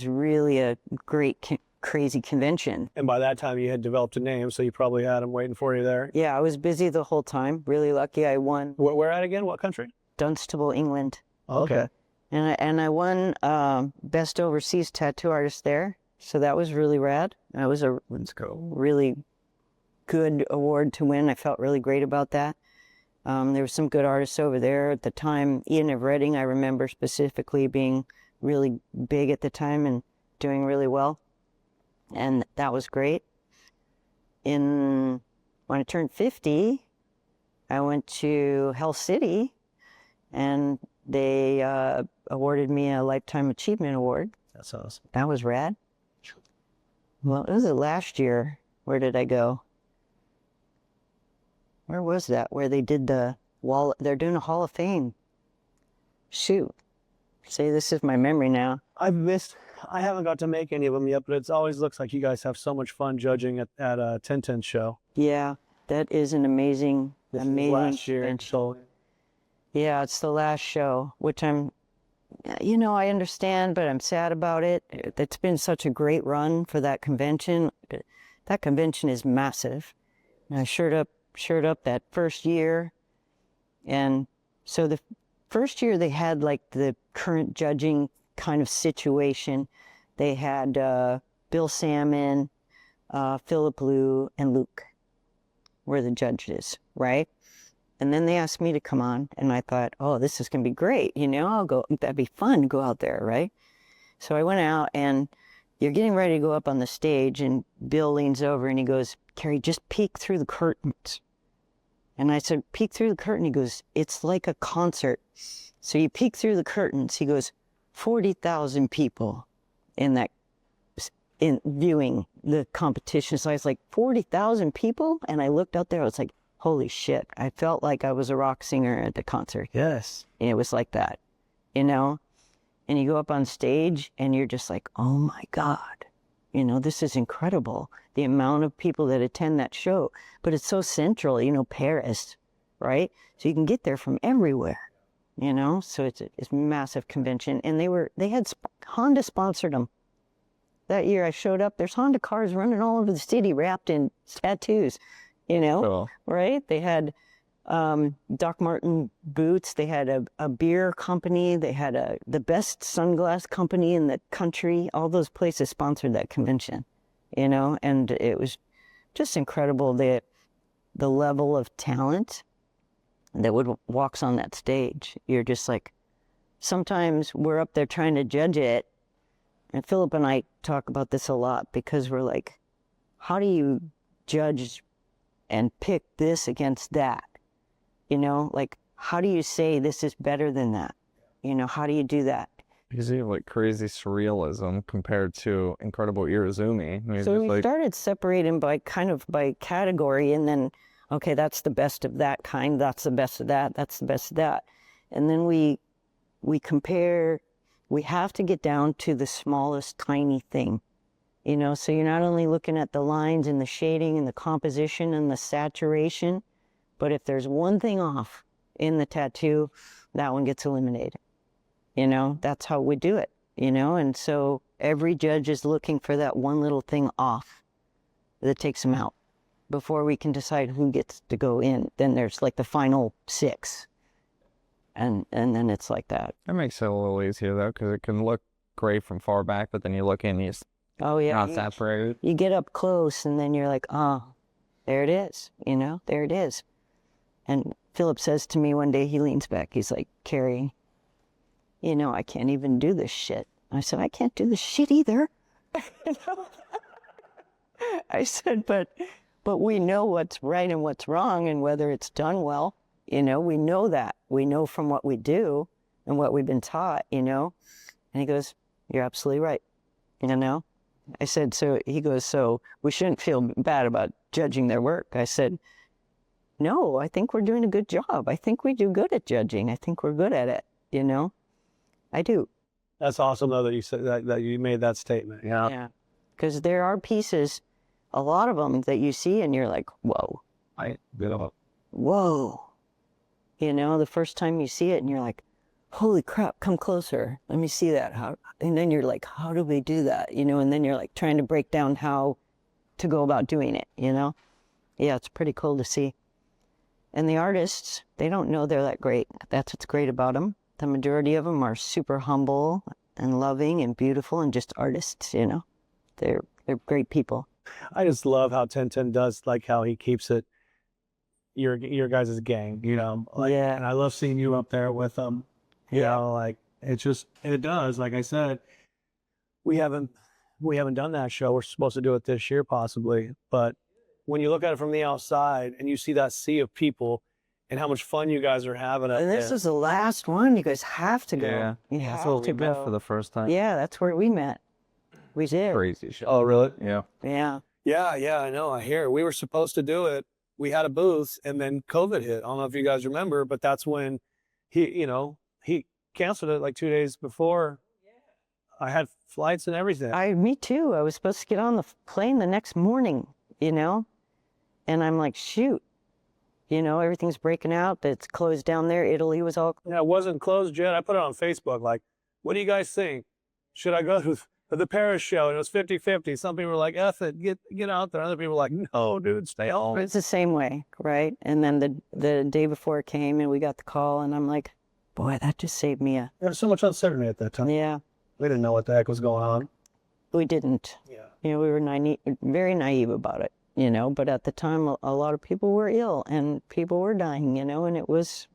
really a great crazy convention. And by that time you had developed a name, so you probably had them waiting for you there. Yeah, I was busy the whole time. Really lucky I won. Where at again? What country? Dunstable, England. Okay. And I won Best Overseas Tattoo Artist there. So that was really rad. That was a really good award to win. I felt really great about that. There were some good artists over there at the time. Ian of Reading, I remember specifically being really big at the time and doing really well. And that was great. When I turned 50, I went to Hell City, and they awarded me a Lifetime Achievement Award. That's awesome. That was rad. Well, it was the last year. Where did I go? Where was that? Where they did the wall? They're doing a Hall of Fame. Shoot. See, this is my memory now. I haven't got to make any of them yet, but it always looks like you guys have so much fun judging at a 1010 show. Yeah, that is an amazing last year. convention. Yeah, it's the last show, which I understand, but I'm sad about it. It's been such a great run for that convention. That convention is massive. And I showed up that first year. And so the first year they had like the current judging kind of situation. They had Bill Salmon, Philip Liu, and Luke were the judges, right? And then they asked me to come on, and I thought, oh, this is going to be great. I'll go, that'd be fun to go out there, right? So I went out, and you're getting ready to go up on the stage, and Bill leans over and he goes, Kari, just peek through the curtains. And I said, peek through the curtain. He goes, it's like a concert. So you peek through the curtains. He goes, 40,000 people in viewing the competition. So I was like, 40,000 people? And I looked out there, I was like, holy shit. I felt like I was a rock singer at the concert. Yes. And it was like that, And you go up on stage and you're just like, oh my God, this is incredible. The amount of people that attend that show. But it's so central, Paris, right? So you can get there from everywhere. So it's a massive convention, and they had Honda sponsored them. That year I showed up, there's Honda cars running all over the city wrapped in tattoos, Cool. Right? They had Doc Marten boots, they had a beer company, they had the best sunglass company in the country. All those places sponsored that convention, and it was just incredible, the level of talent that walks on that stage. You're just like, sometimes we're up there trying to judge it, and Philip and I talk about this a lot, because we're like, how do you judge and pick this against that? Like, how do you say this is better than that? How do you do that? Because you have like crazy surrealism compared to incredible Irizumi. So we started separating by category, and then, okay, that's the best of that kind, that's the best of that, that's the best of that. And then we compare, we have to get down to the smallest tiny thing, so you're not only looking at the lines and the shading and the composition and the saturation, but if there's one thing off in the tattoo, that one gets eliminated. That's how we do it, and so every judge is looking for that one little thing off that takes them out. before we can decide who gets to go in. Then there's like the final 6. And then it's like that. That makes it a little easier though, because it can look great from far back, but then you look in, you're Oh yeah. not separated. You get up close and then you're like, oh, there it is, there it is. And Philip says to me one day, he leans back, he's like, Kari, I can't even do this shit. I said, I can't do this shit either. I said, but we know what's right and what's wrong and whether it's done well. We know that. We know from what we do and what we've been taught, And he goes, you're absolutely right, I said, so he goes, so we shouldn't feel bad about judging their work. I said, no, I think we're doing a good job. I think we do good at judging. I think we're good at it, I do. That's awesome, though, that you said that you made that statement. Yeah. Because there are pieces, a lot of them that you see and you're like, whoa. Whoa. The first time you see it and you're like, holy crap, come closer. Let me see that. And then you're like, how do we do that? And then you're like trying to break down how to go about doing it, Yeah, it's pretty cool to see. And the artists, they don't know they're that great. That's what's great about them. The majority of them are super humble and loving and beautiful and just artists, They're great people. I just love how Tintin does, like how he keeps it your guys' gang, Yeah. And I love seeing you up there with them. It does. Like I said, we haven't done that show. We're supposed to do it this year possibly, but when you look at it from the outside and you see that sea of people and how much fun you guys are having. And this is the last one. You guys have to go. Yeah. You That's have what to we met go. for the first time. Yeah, that's where we met. We did. Crazy shit. Oh, really? Yeah. Yeah. Yeah, I know. I hear. We were supposed to do it. We had a booth and then COVID hit. I don't know if you guys remember, but that's when he canceled it like 2 days before. I had flights and everything. Me too. I was supposed to get on the plane the next morning, and I'm like, shoot, everything's breaking out. It's closed down there. Italy was all. Yeah, it wasn't closed yet. I put it on Facebook. Like, what do you guys think? Should I go to the Paris show? And it was 50-50. Some people were like, F it, get out there. Other people were like, no, dude, stay home. It's the same way, right? And then the day before it came and we got the call and I'm like, boy, that just saved me There was so much uncertainty at that time. Yeah. We didn't know what the heck was going on. We didn't. Yeah. We were very naive about it, but at the time a lot of people were ill and people were dying, and it was,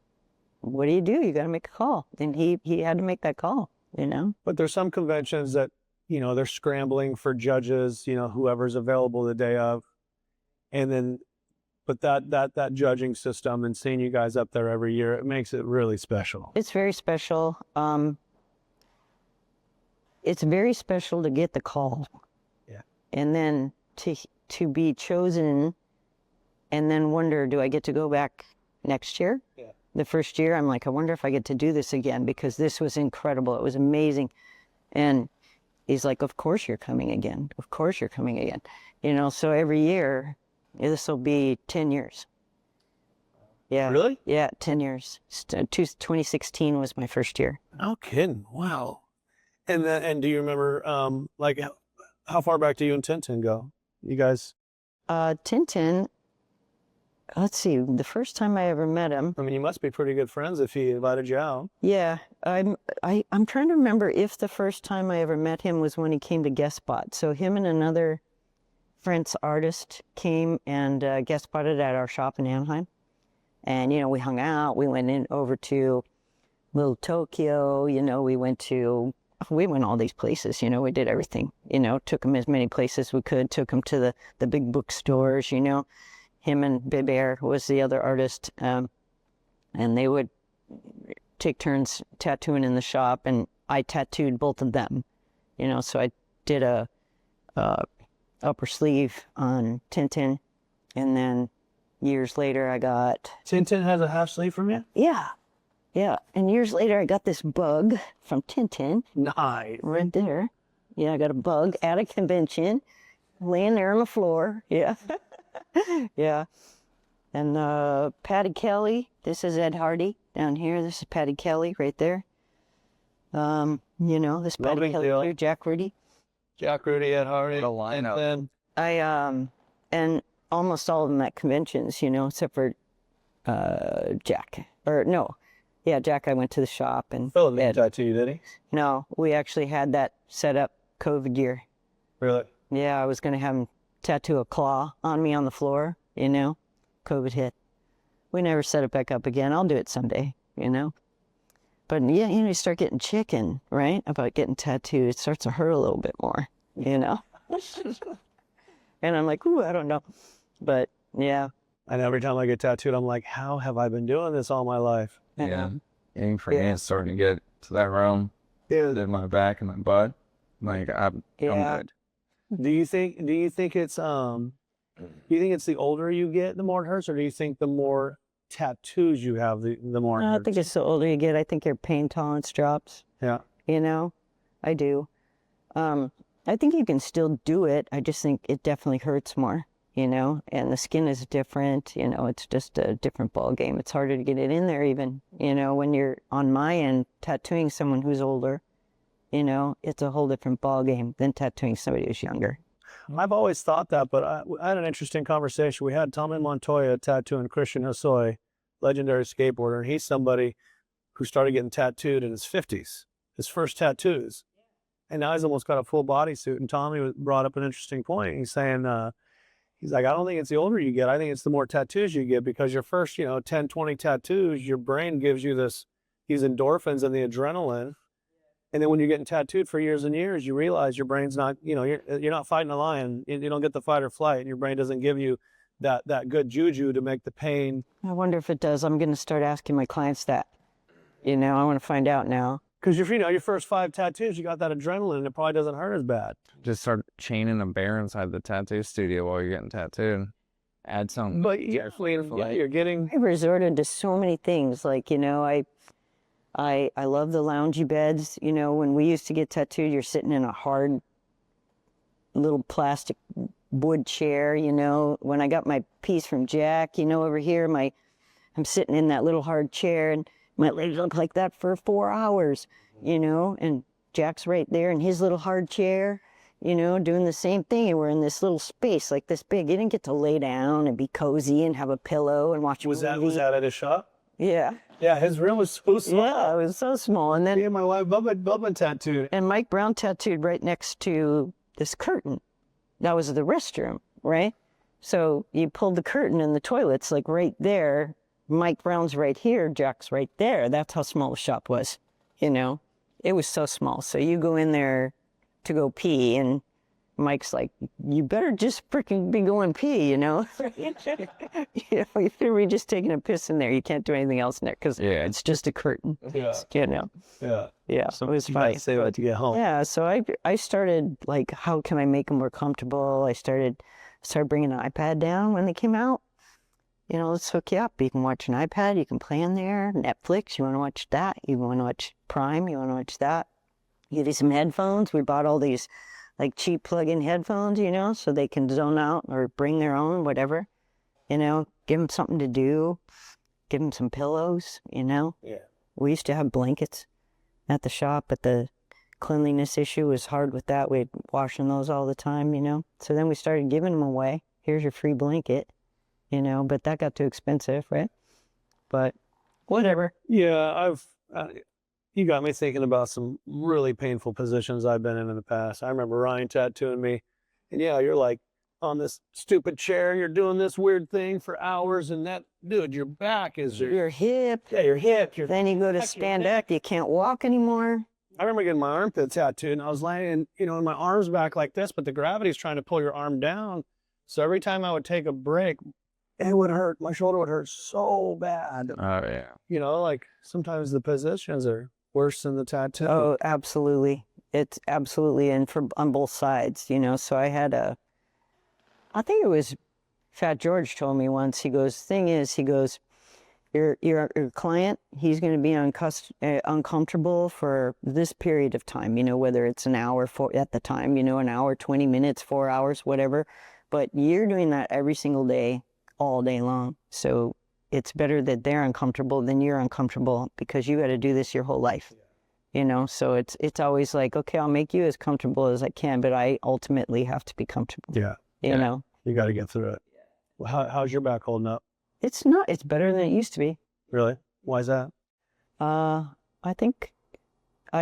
what do? You got to make a call. And he had to make that call, But there's some conventions that, they're scrambling for judges, whoever's available the day of. And then, but that judging system and seeing you guys up there every year, it makes it really special. It's very special. It's very special to get the call. Yeah. And then to be chosen and then wonder, do I get to go back next year? Yeah. The first year, I'm like, I wonder if I get to do this again because this was incredible. It was amazing. And he's like, of course you're coming again. Of course you're coming again. So every year, this will be 10 years. Yeah. Really? Yeah, 10 years. 2016 was my first year. No kidding. Wow. And do you remember, how far back do you and Tintin go? You guys? Tintin, let's see, the first time I ever met him. I mean, you must be pretty good friends if he invited you out. Yeah, I'm trying to remember if the first time I ever met him was when he came to guest spot. So him and another French artist came and guest spotted at our shop in Anaheim. And, we hung out. We went over to Little Tokyo. We went all these places. We did everything. Took him as many places we could. Took him to the big bookstores, Him and Bébert was the other artist. And they would take turns tattooing in the shop. And I tattooed both of them. So I did a upper sleeve on Tintin. And then years later, I got... Tintin has a half sleeve from you? Yeah. Yeah. And years later, I got this bug from Tintin. Nice. Right there. Yeah, I got a bug at a convention, laying there on the floor. Yeah. Yeah. And Patty Kelly, this is Ed Hardy down here. This is Patty Kelly right there. This Patty Kelly here, Jack Rudy. Jack Rudy, Ed Hardy. What a lineup. And almost all of them at conventions, you know, except for Jack. Or no, yeah, Jack. I went to the shop and Philip made a tattoo, did he? no, we actually had that set up COVID year. Really? Yeah, I was gonna have him tattoo a claw on me on the floor. You know, COVID hit. We never set it back up again. I'll do it someday. You know. But yeah, you know, you start getting chicken, right? About getting tattooed, it starts to hurt a little bit more, you know? And I'm like, ooh, I don't know. But yeah. And every time I get tattooed, I'm like, how have I been doing this all my life? Yeah. Aiming for me, it's starting to get to that realm. Yeah. In my back and my butt. Like, I'm good. Do you think it's do you think it's the older you get, the more it hurts, or do you think the more tattoos you have, the more it hurts? I think it's the older you get, I think your pain tolerance drops. Yeah. You know? I do. I think you can still do it. I just think it definitely hurts more, you know? And the skin is different, you know, it's just a different ball game. It's harder to get it in there even, you know, when you're on my end tattooing someone who's older, you know, it's a whole different ball game than tattooing somebody who's younger. I've always thought that, but I had an interesting conversation. We had Tommy Montoya tattooing Christian Hosoi, legendary skateboarder, and he's somebody who started getting tattooed in his 50s, his first tattoos. And now he's almost got a full bodysuit. And Tommy brought up an interesting point. He's saying, he's like, I don't think it's the older you get. I think it's the more tattoos you get, because your first, 10, 20 tattoos, your brain gives you these endorphins and the adrenaline. And then when you're getting tattooed for years and years, you realize your brain's not, you're not fighting a lion. You don't get the fight or flight, and your brain doesn't give you that good juju to make the pain. I wonder if it does. I'm going to start asking my clients that. You know, I want to find out now. Because your first 5 tattoos, you got that adrenaline, and it probably doesn't hurt as bad. Just start chaining a bear inside the tattoo studio while you're getting tattooed. Add some. But you're getting. I resorted to so many things. Like, you know, I love the loungy beds. You know, when we used to get tattooed, you're sitting in a hard little plastic wood chair, you know. When I got my piece from Jack, you know, over here, I'm sitting in that little hard chair, and my legs look like that for 4 hours, you know, and Jack's right there in his little hard chair, you know, doing the same thing. And we're in this little space like this big. You didn't get to lay down and be cozy and have a pillow and watch a movie. Was that at his shop? Yeah. Yeah, his room was so small. Yeah, it was so small. And then my wife Bubba tattooed. And Mike Brown tattooed right next to this curtain. That was the restroom, right? So you pulled the curtain and the toilet's like right there. Mike Brown's right here, Jack's right there. That's how small the shop was, you know? It was so small. So you go in there to go pee, and Mike's like, you better just freaking be going pee, you know? You know, if you're just taking a piss in there, you can't do anything else in there, because it's just a curtain. Yeah. You know? Yeah. Yeah, so it was funny. Say that to get home. Yeah, so I started, like, how can I make them more comfortable? I started bringing an iPad down when they came out. You know, let's hook you up. You can watch an iPad, you can play in there. Netflix, you want to watch that. You want to watch Prime, you want to watch that. Get you some headphones. We bought all these, like, cheap plug-in headphones, you know, so they can zone out or bring their own, whatever. You know, give them something to do. Give them some pillows, you know. Yeah. We used to have blankets at the shop, but the cleanliness issue was hard with that. We'd washing those all the time, you know. So then we started giving them away. Here's your free blanket. You know, but that got too expensive, right? But whatever. Yeah, you got me thinking about some really painful positions I've been in the past. I remember Ryan tattooing me, and yeah, you're like on this stupid chair, you're doing this weird thing for hours, and that, dude, your back is your hip. Yeah, your hip. Then you go to stand up, you can't walk anymore. I remember getting my armpit tattooed, and I was laying, you know, and my arm's back like this, but the gravity's trying to pull your arm down. So every time I would take a break, it would hurt. My shoulder would hurt so bad. Oh, yeah. You know, like sometimes the positions are worse than the tattoo. Oh, absolutely. It's absolutely, and on both sides, you know. So I had I think it was Fat George told me once, he goes, your client, he's going to be uncomfortable for this period of time, you know, whether it's an hour at the time, you know, an hour, 20 minutes, 4 hours, whatever. But you're doing that every single day, all day long. So it's better that they're uncomfortable than you're uncomfortable, because you got to do this your whole life, you know? So it's always like, okay, I'll make you as comfortable as I can, but I ultimately have to be comfortable. Yeah. You know? You got to get through it. How's your back holding up? It's better than it used to be. Really? Why is that? I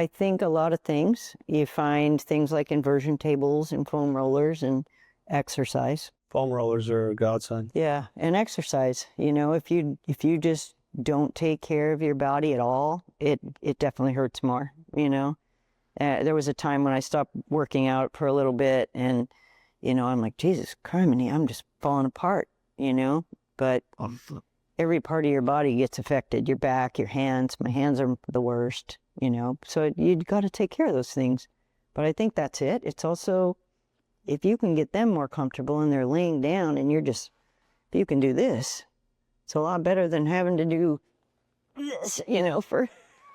think a lot of things. You find things like inversion tables and foam rollers and exercise. Foam rollers are a godsend. Yeah, and exercise. If you just don't take care of your body at all, it definitely hurts more. There was a time when I stopped working out for a little bit, and I'm like, Jesus criminy, I'm just falling apart. But every part of your body gets affected. Your back, your hands. My hands are the worst. So you've got to take care of those things. But I think that's it. It's also, if you can get them more comfortable and they're laying down and if you can do this, it's a lot better than having to do this,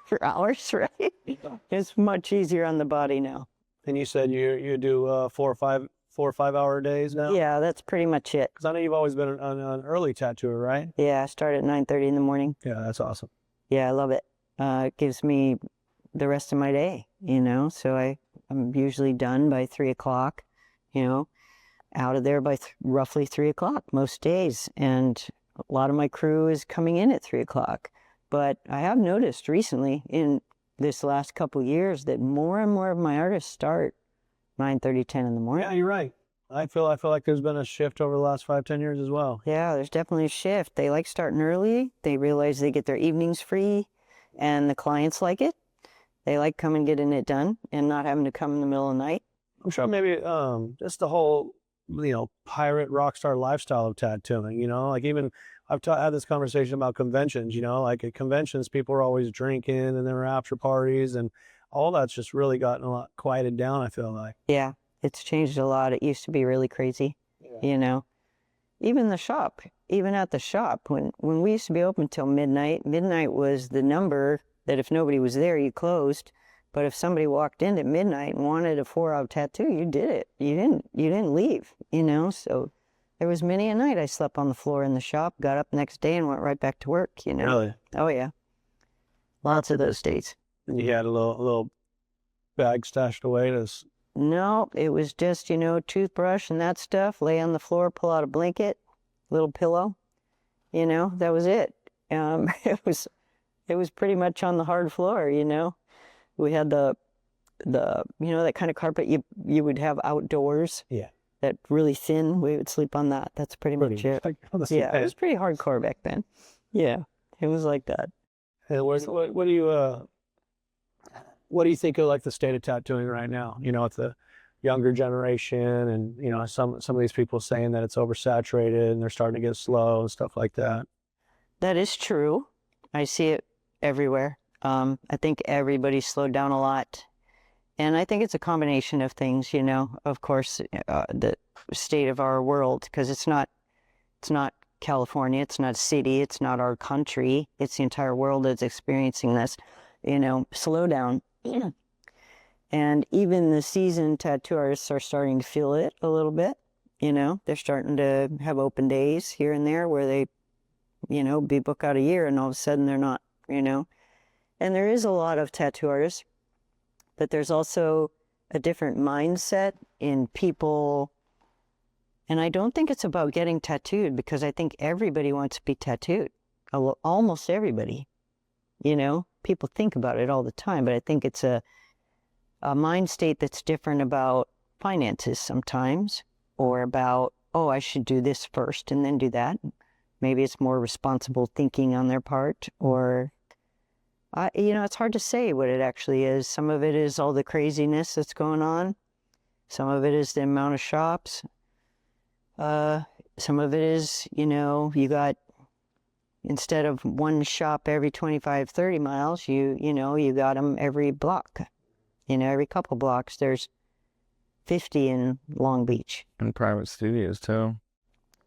for hours, right? It's much easier on the body now. And you said you do 4 or 5 hour days now? Yeah, that's pretty much it. Because I know you've always been an early tattooer, right? Yeah, I start at 9:30 in the morning. Yeah, that's awesome. Yeah, I love it. It gives me the rest of my day, so I'm usually done by 3 o'clock, out of there by roughly 3 o'clock most days. And a lot of my crew is coming in at 3 o'clock. But I have noticed recently in this last couple of years that more and more of my artists start 9:30, 10 in the morning. Yeah, you're right. I feel like there's been a shift over the last 5-10 years as well. Yeah, there's definitely a shift. They like starting early. They realize they get their evenings free, and the clients like it. They like coming getting it done and not having to come in the middle of the night. I'm sure maybe just the whole pirate rock star lifestyle of tattooing. Like even I've had this conversation about conventions. Like at conventions, people are always drinking and there are after parties, and all that's just really gotten a lot quieted down, I feel like. Yeah, it's changed a lot. It used to be really crazy, Even at the shop, when we used to be open till midnight was the number that if nobody was there, you closed. But if somebody walked in at midnight and wanted a 4-hour tattoo, you did it. You didn't leave, So there was many a night I slept on the floor in the shop, got up next day and went right back to work, Really? Oh, yeah. Lots of those days. And you had a little bag stashed away to... No, it was just, toothbrush and that stuff, lay on the floor, pull out a blanket, little pillow, that was it. It was pretty much on the hard floor, We had the that kind of carpet you would have outdoors. Yeah. That really thin, we would sleep on that. That's pretty much it. Yeah, it was pretty hardcore back then. Yeah, it was like that. Hey, what do you think of like the state of tattooing right now? With the younger generation and, some of these people saying that it's oversaturated and they're starting to get slow and stuff like that. That is true. I see it everywhere. I think everybody's slowed down a lot. And I think it's a combination of things, of course, the state of our world, because it's not California, it's not a city, it's not our country, it's the entire world that's experiencing this, slowdown. And even the seasoned tattoo artists are starting to feel it a little bit, they're starting to have open days here and there where they, be booked out a year and all of a sudden they're not, And there is a lot of tattoo artists, but there's also a different mindset in people. And I don't think it's about getting tattooed, because I think everybody wants to be tattooed. Almost everybody. People think about it all the time, but I think it's a mind state that's different about finances sometimes, or about, oh, I should do this first and then do that. Maybe it's more responsible thinking on their part, or it's hard to say what it actually is. Some of it is all the craziness that's going on. Some of it is the amount of shops. Some of it is, you got, instead of one shop every 25, 30 miles, you got them every block. Every couple blocks, there's 50 in Long Beach. And private studios, too.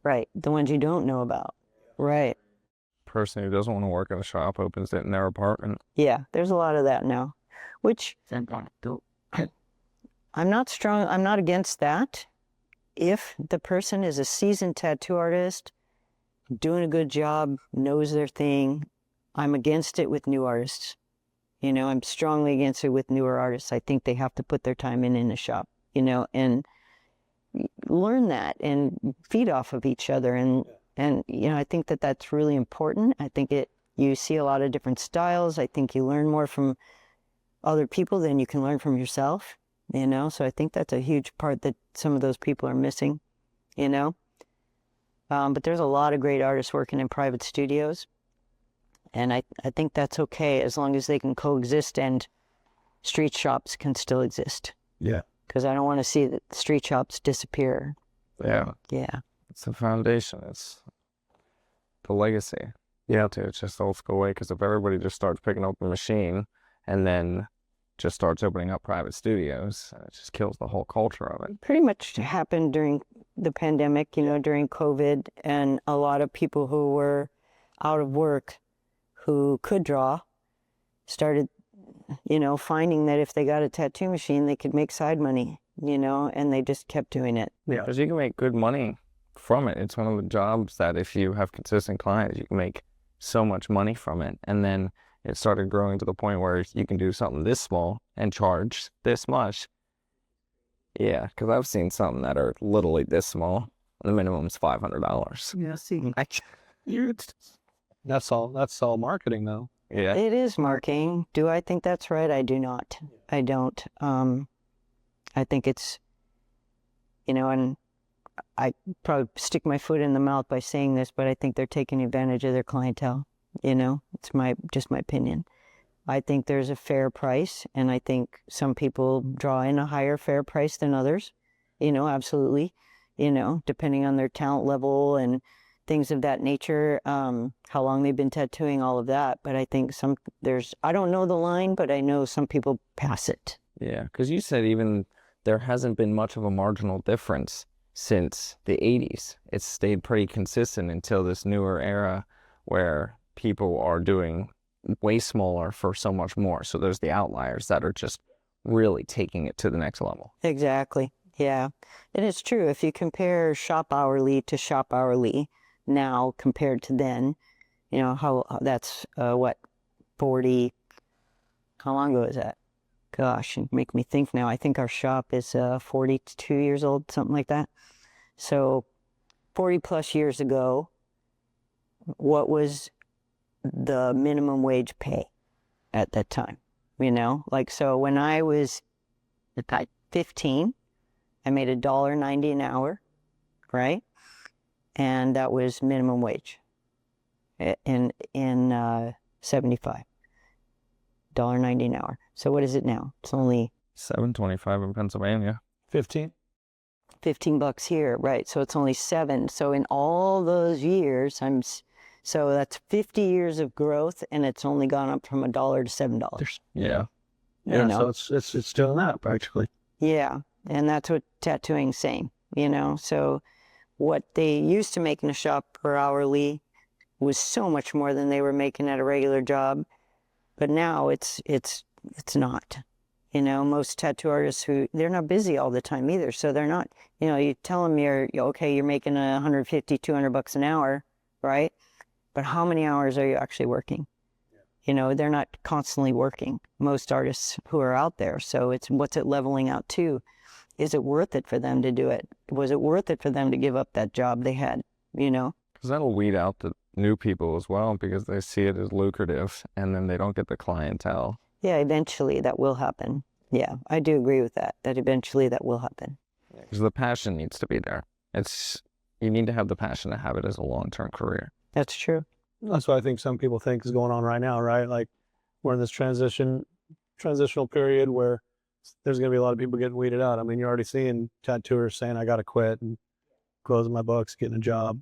Right. The ones you don't know about. Right. Person who doesn't want to work at a shop opens it in their apartment. Yeah, there's a lot of that now, which I'm not against that. If the person is a seasoned tattoo artist, doing a good job, knows their thing, I'm against it with new artists. I'm strongly against it with newer artists. I think they have to put their time in the shop, and learn that and feed off of each other. And you know, I think that that's really important. I think you see a lot of different styles. I think you learn more from other people than you can learn from yourself, you know? So I think that's a huge part that some of those people are missing, you know? But there's a lot of great artists working in private studios. And I think that's okay as long as they can coexist and street shops can still exist. Yeah. Because I don't want to see the street shops disappear. Yeah. Yeah. It's the foundation. It's the legacy. Yeah, too. It's just the old school way. Because if everybody just starts picking up a machine and then just starts opening up private studios, it just kills the whole culture of it. Pretty much happened during the pandemic, you know, during COVID, and a lot of people who were out of work who could draw started, you know, finding that if they got a tattoo machine, they could make side money, you know, and they just kept doing it. Yeah, because you can make good money from it. It's one of the jobs that if you have consistent clients, you can make so much money from it. And then it started growing to the point where you can do something this small and charge this much. Yeah, because I've seen something that are literally this small. The minimum's $500. Yeah, see. That's all marketing, though. Yeah. It is marketing. Do I think that's right? I do not. I don't. I think it's, you know, and I probably stick my foot in the mouth by saying this, but I think they're taking advantage of their clientele. You know, it's just my opinion. I think there's a fair price, and I think some people draw in a higher fair price than others. You know, absolutely. You know, depending on their talent level and things of that nature, how long they've been tattooing, all of that. But I think I don't know the line, but I know some people pass it. Yeah, because you said even there hasn't been much of a marginal difference since the 80s. It's stayed pretty consistent until this newer era where people are doing way smaller for so much more. So there's the outliers that are just really taking it to the next level. Exactly. Yeah. And it's true. If you compare shop hourly to shop hourly now compared to then, you know, how that's what, 40, how long ago is that? Gosh, you make me think now. I think our shop is 42 years old, something like that. So 40 plus years ago, what was the minimum wage pay at that time? You know, like, so when I was 15, I made $1.90 an hour, right? And that was minimum wage in 75. $1.90 an hour. So what is it now? It's only $7.25 in Pennsylvania. 15. $15 here, right? So it's only $7. So in all those years, so that's 50 years of growth, and it's only gone up from $1 to $7. Yeah. Yeah, You know? so it's doing that practically. Yeah, and that's what tattooing's saying, you know? So what they used to make in a shop per hourly was so much more than they were making at a regular job. But now it's not. You know, most tattoo artists they're not busy all the time either. So they're not, you know, you tell them you're making $150, $200 an hour, right? But how many hours are you actually working? Yeah. You know, they're not constantly working, most artists who are out there. So what's it leveling out to? Is it worth it for them to do it? Was it worth it for them to give up that job they had, you know? Because that'll weed out the new people as well, because they see it as lucrative and then they don't get the clientele. Yeah, eventually that will happen. Yeah, I do agree with that eventually that will happen. Because the passion needs to be there. You need to have the passion to have it as a long-term career. That's true. That's what I think some people think is going on right now, right? Like we're in this transitional period where there's going to be a lot of people getting weeded out. I mean, you're already seeing tattooers saying, I got to quit and closing my books, getting a job.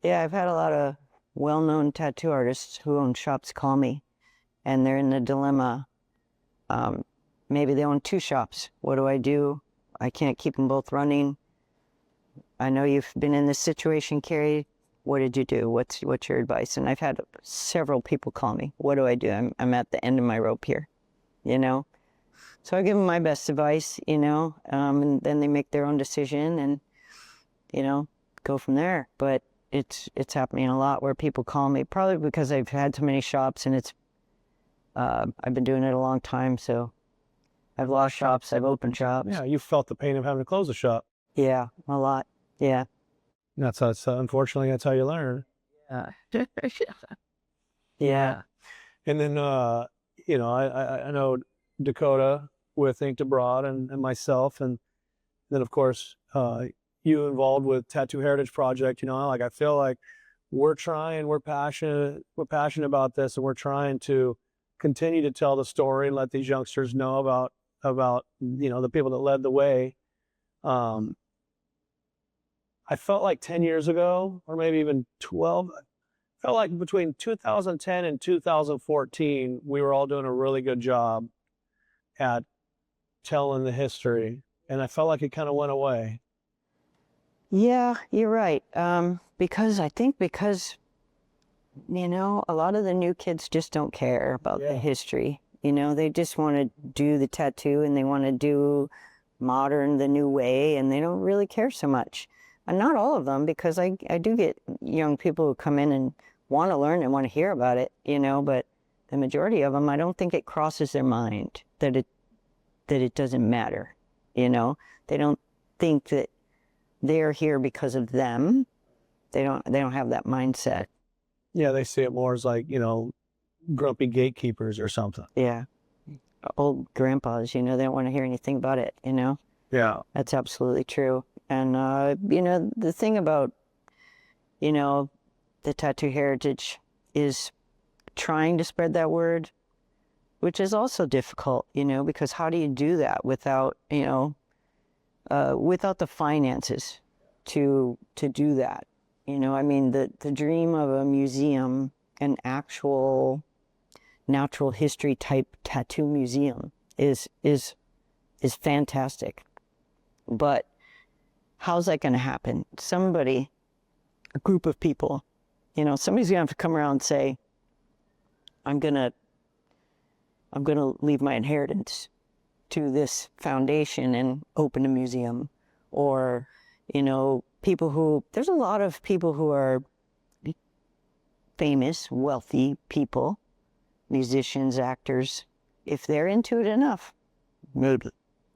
Yeah, I've had a lot of well-known tattoo artists who own shops call me, and they're in the dilemma. Maybe they own 2 shops. What do I do? I can't keep them both running. I know you've been in this situation, Kari. What did you do? What's your advice? And I've had several people call me. What do I do? I'm at the end of my rope here, you know? So I give them my best advice, you know, and then they make their own decision and, you know, go from there. But it's happening a lot where people call me, probably because I've had so many shops, and I've been doing it a long time, so I've lost shops, I've opened shops. Yeah, you felt the pain of having to close a shop. Yeah, a lot. Yeah. That's unfortunately, that's how you learn. Yeah. Yeah. And then, you know, I know Dakota with Inked Abroad and myself. And then, of course, you involved with Tattoo Heritage Project. You know, like I feel like we're passionate about this, and we're trying to continue to tell the story and let these youngsters know about you know, the people that led the way. I felt like 10 years ago, or maybe even 12, felt like between 2010 and 2014, we were all doing a really good job at telling the history. And I felt like it kind of went away. Yeah, you're right. Because I think you know, a lot of the new kids just don't care about the history. You know, they just want to do the tattoo and they want to do modern the new way, and they don't really care so much. And not all of them, because I do get young people who come in and want to learn and want to hear about it, you know, but the majority of them, I don't think it crosses their mind that it doesn't matter, you know. They don't think that they're here because of them. They don't have that mindset. Yeah, they see it more as like, you know, grumpy gatekeepers or something. Yeah. Old grandpas, you know, they don't want to hear anything about it, you know. Yeah. That's absolutely true. And, you know, the thing about, you know, the tattoo heritage is trying to spread that word, which is also difficult, you know, because how do you do that without, you know, without the finances to do that? You know, I mean, the dream of a museum, an actual natural history type tattoo museum is fantastic. But how's that going to happen? Somebody, a group of people, you know, somebody's going to have to come around and say, I'm going to leave my inheritance to this foundation and open a museum. Or, you know, there's a lot of people who are famous, wealthy people, musicians, actors, if they're into it enough, maybe.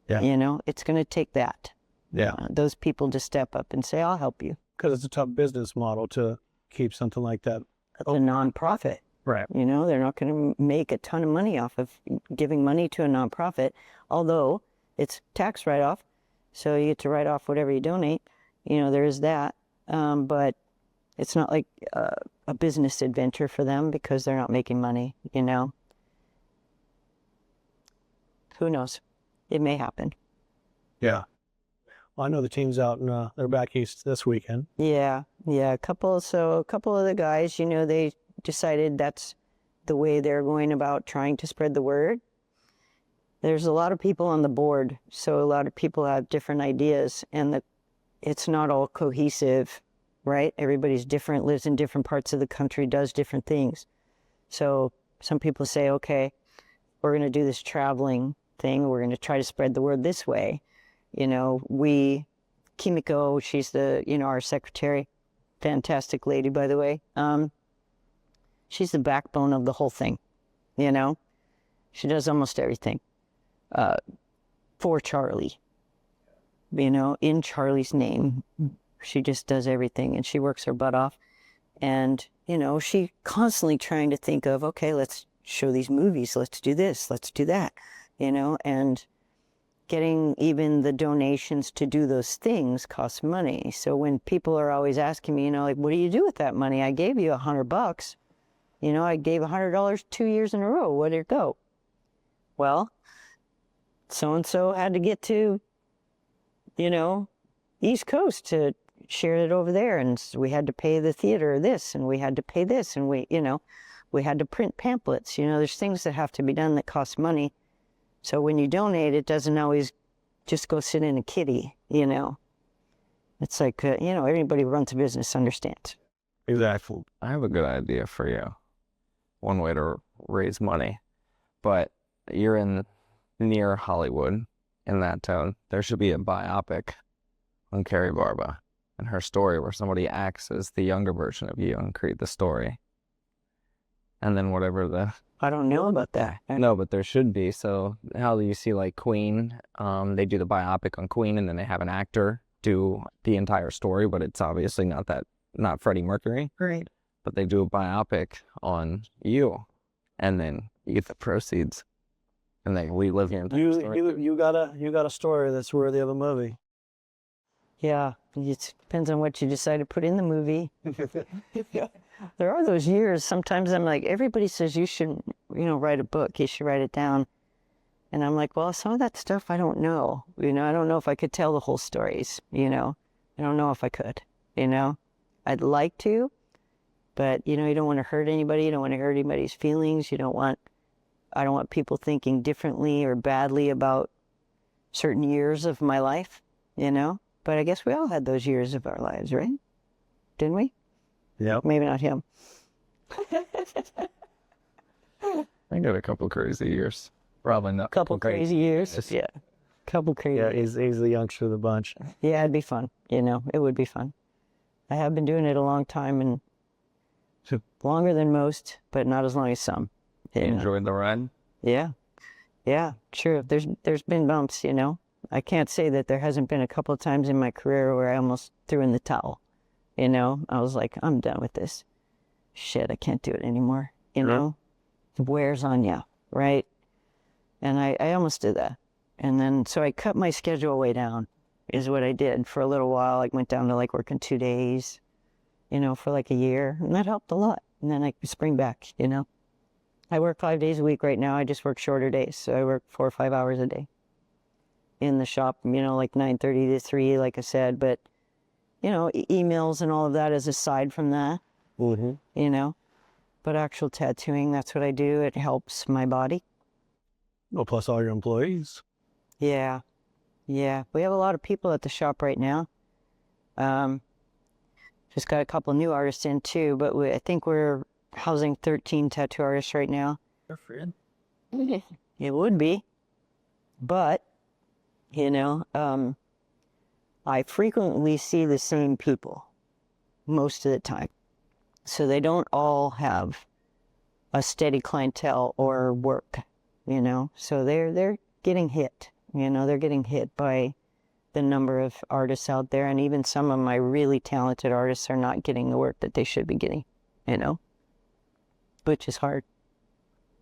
Yeah. You know, it's going to take that. Yeah. Those people to step up and say, I'll help you. Because it's a tough business model to keep something like that. It's a nonprofit. Right. You know, they're not going to make a ton of money off of giving money to a nonprofit, although it's tax write-off, so you get to write off whatever you donate. You know, there is that. But it's not like a business adventure for them because they're not making money, you know. Who knows? It may happen. Yeah. Well, I know the team's out and they're back east this weekend. Yeah. A couple of the guys, you know, they decided that's the way they're going about trying to spread the word. There's a lot of people on the board, so a lot of people have different ideas, and it's not all cohesive, right? Everybody's different, lives in different parts of the country, does different things. So some people say, okay, we're going to do this traveling thing. We're going to try to spread the word this way. You know, Kimiko, she's our secretary, fantastic lady, by the way. She's the backbone of the whole thing, you know. She does almost everything for Charlie, you know, in Charlie's name. She just does everything, and she works her butt off. And, you know, she constantly trying to think of, okay, let's show these movies, let's do this, let's do that, you know, and getting even the donations to do those things costs money. So when people are always asking me, you know, like, what do you do with that money? I gave you $100. You know, I gave $100 2 years in a row. Where'd it go? Well, so-and-so had to get to, you know, East Coast to share it over there. And we had to pay the theater this, and we had to pay this, and we had to print pamphlets. You know, there's things that have to be done that cost money. So when you donate, it doesn't always just go sit in a kitty, you know. It's like, you know, everybody who runs a business understands. Exactly. I have a good idea for you. One way to raise money. But you're near Hollywood, in that town. There should be a biopic on Kari Barba and her story, where somebody acts as the younger version of you and create the story. And then whatever I don't know about that. No, but there should be. So how do you see, like, Queen? They do the biopic on Queen, and then they have an actor do the entire story, but it's obviously not Freddie Mercury. Right. But they do a biopic on you, and then you get the proceeds, and they relive your entire story. You got a story that's worthy of a movie. Yeah, it depends on what you decide to put in the movie. There are those years, sometimes I'm like, everybody says you should, write a book, you should write it down. And I'm like, well, some of that stuff I don't know. I don't know if I could tell the whole stories, I don't know if I could, I'd like to, but, you don't want to hurt anybody, you don't want to hurt anybody's feelings, I don't want people thinking differently or badly about certain years of my life, But I guess we all had those years of our lives, right? Didn't we? Yep. Maybe not him. I got a couple crazy years. Probably not. Couple crazy years. Yeah. Couple crazy years. He's the youngster of the bunch. Yeah, it'd be fun. It would be fun. I have been doing it a long time and longer than most, but not as long as some. Enjoyed the ride? Yeah. Yeah, sure. There's been bumps, I can't say that there hasn't been a couple of times in my career where I almost threw in the towel. I was like, I'm done with this. Shit, I can't do it anymore. It wears on you, right? And I almost did that. And then, so I cut my schedule way down, is what I did for a little while. I went down to like working 2 days, for like a year. And that helped a lot. And then I spring back, I work 5 days a week right now. I just work shorter days. So I work 4 or 5 hours a day in the shop, like 9:30 to 3, like I said. But, emails and all of that is aside from that, But actual tattooing, that's what I do. It helps my body. Well, plus all your employees. Yeah. Yeah. We have a lot of people at the shop right now. Just got a couple new artists in too, but I think we're housing 13 tattoo artists right now. Your friend? It would be. But, I frequently see the same people most of the time. So they don't all have a steady clientele or work, So they're getting hit, they're getting hit by the number of artists out there. And even some of my really talented artists are not getting the work that they should be getting, Which is hard.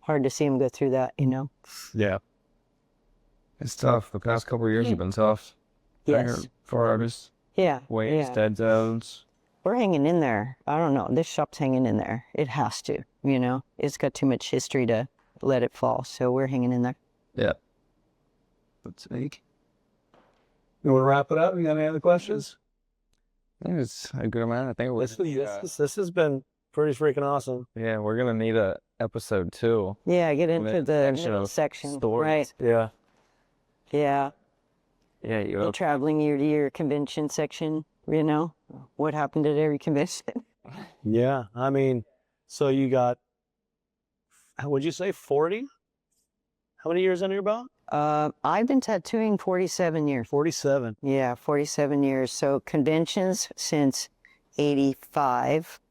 Hard to see them go through that, Yeah. It's tough. The past couple of years have been tough. Yes. For artists. Yeah. Waves, yeah. dead zones. We're hanging in there. I don't know. This shop's hanging in there. It has to, It's got too much history to let it fall. So we're hanging in there. Yeah. Let's make. You want to wrap it up? You got any other questions? I think it's a good amount. I think This has been pretty freaking awesome. Yeah, we're gonna need a episode 2. Yeah, get into the middle of section. stories. Right. Yeah. Yeah. Yeah, The traveling year-to-year convention section, What happened at every convention. Yeah. I mean, so you got, would you say 40? How many years under your belt? I've been tattooing 47 years. 47. Yeah, 47 years. So conventions since 85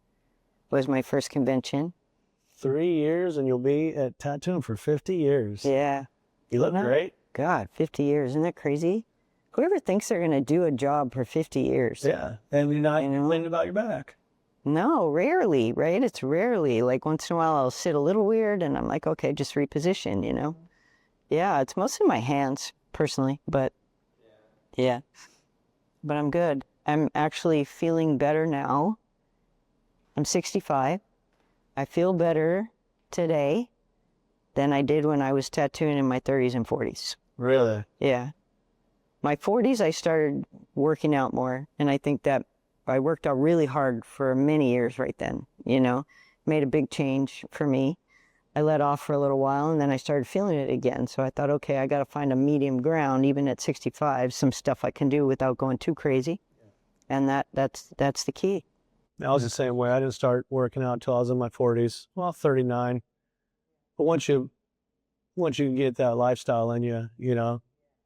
was my first convention. 3 years and you'll be at tattooing for 50 years. Yeah. You look great. God, 50 years. Isn't that crazy? Whoever thinks they're going to do a job for 50 years? Yeah. And you're not complaining about your back. No, rarely, right? It's rarely. Like once in a while I'll sit a little weird and I'm like, okay, just reposition, Yeah, it's mostly my hands, personally, but yeah. But I'm good. I'm actually feeling better now. I'm 65. I feel better today than I did when I was tattooing in my 30s and 40s. Really? Yeah. My 40s, I started working out more, and I think that I worked out really hard for many years right then, Made a big change for me. I let off for a little while, and then I started feeling it again. So I thought, okay, I got to find a medium ground, even at 65, some stuff I can do without going too crazy. And that's the key. I was the same way. I didn't start working out until I was in my 40s. Well, 39. But once you get that lifestyle in you,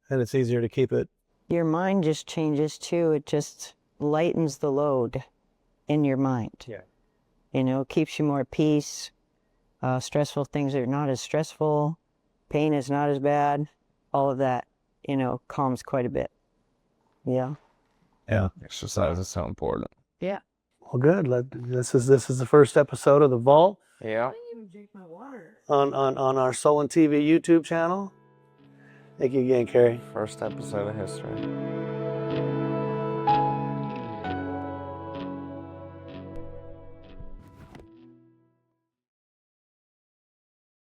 then it's easier to keep it. Your mind just changes too. It just lightens the load in your mind. Yeah. Keeps you more at peace. Stressful things are not as stressful. Pain is not as bad. All of that, calms quite a bit. Yeah. Yeah. Exercise is so important. Yeah. Well, good. This is the first episode of The Vault Yeah. on our SullenTV YouTube channel. Thank you again, Kari. First episode of history.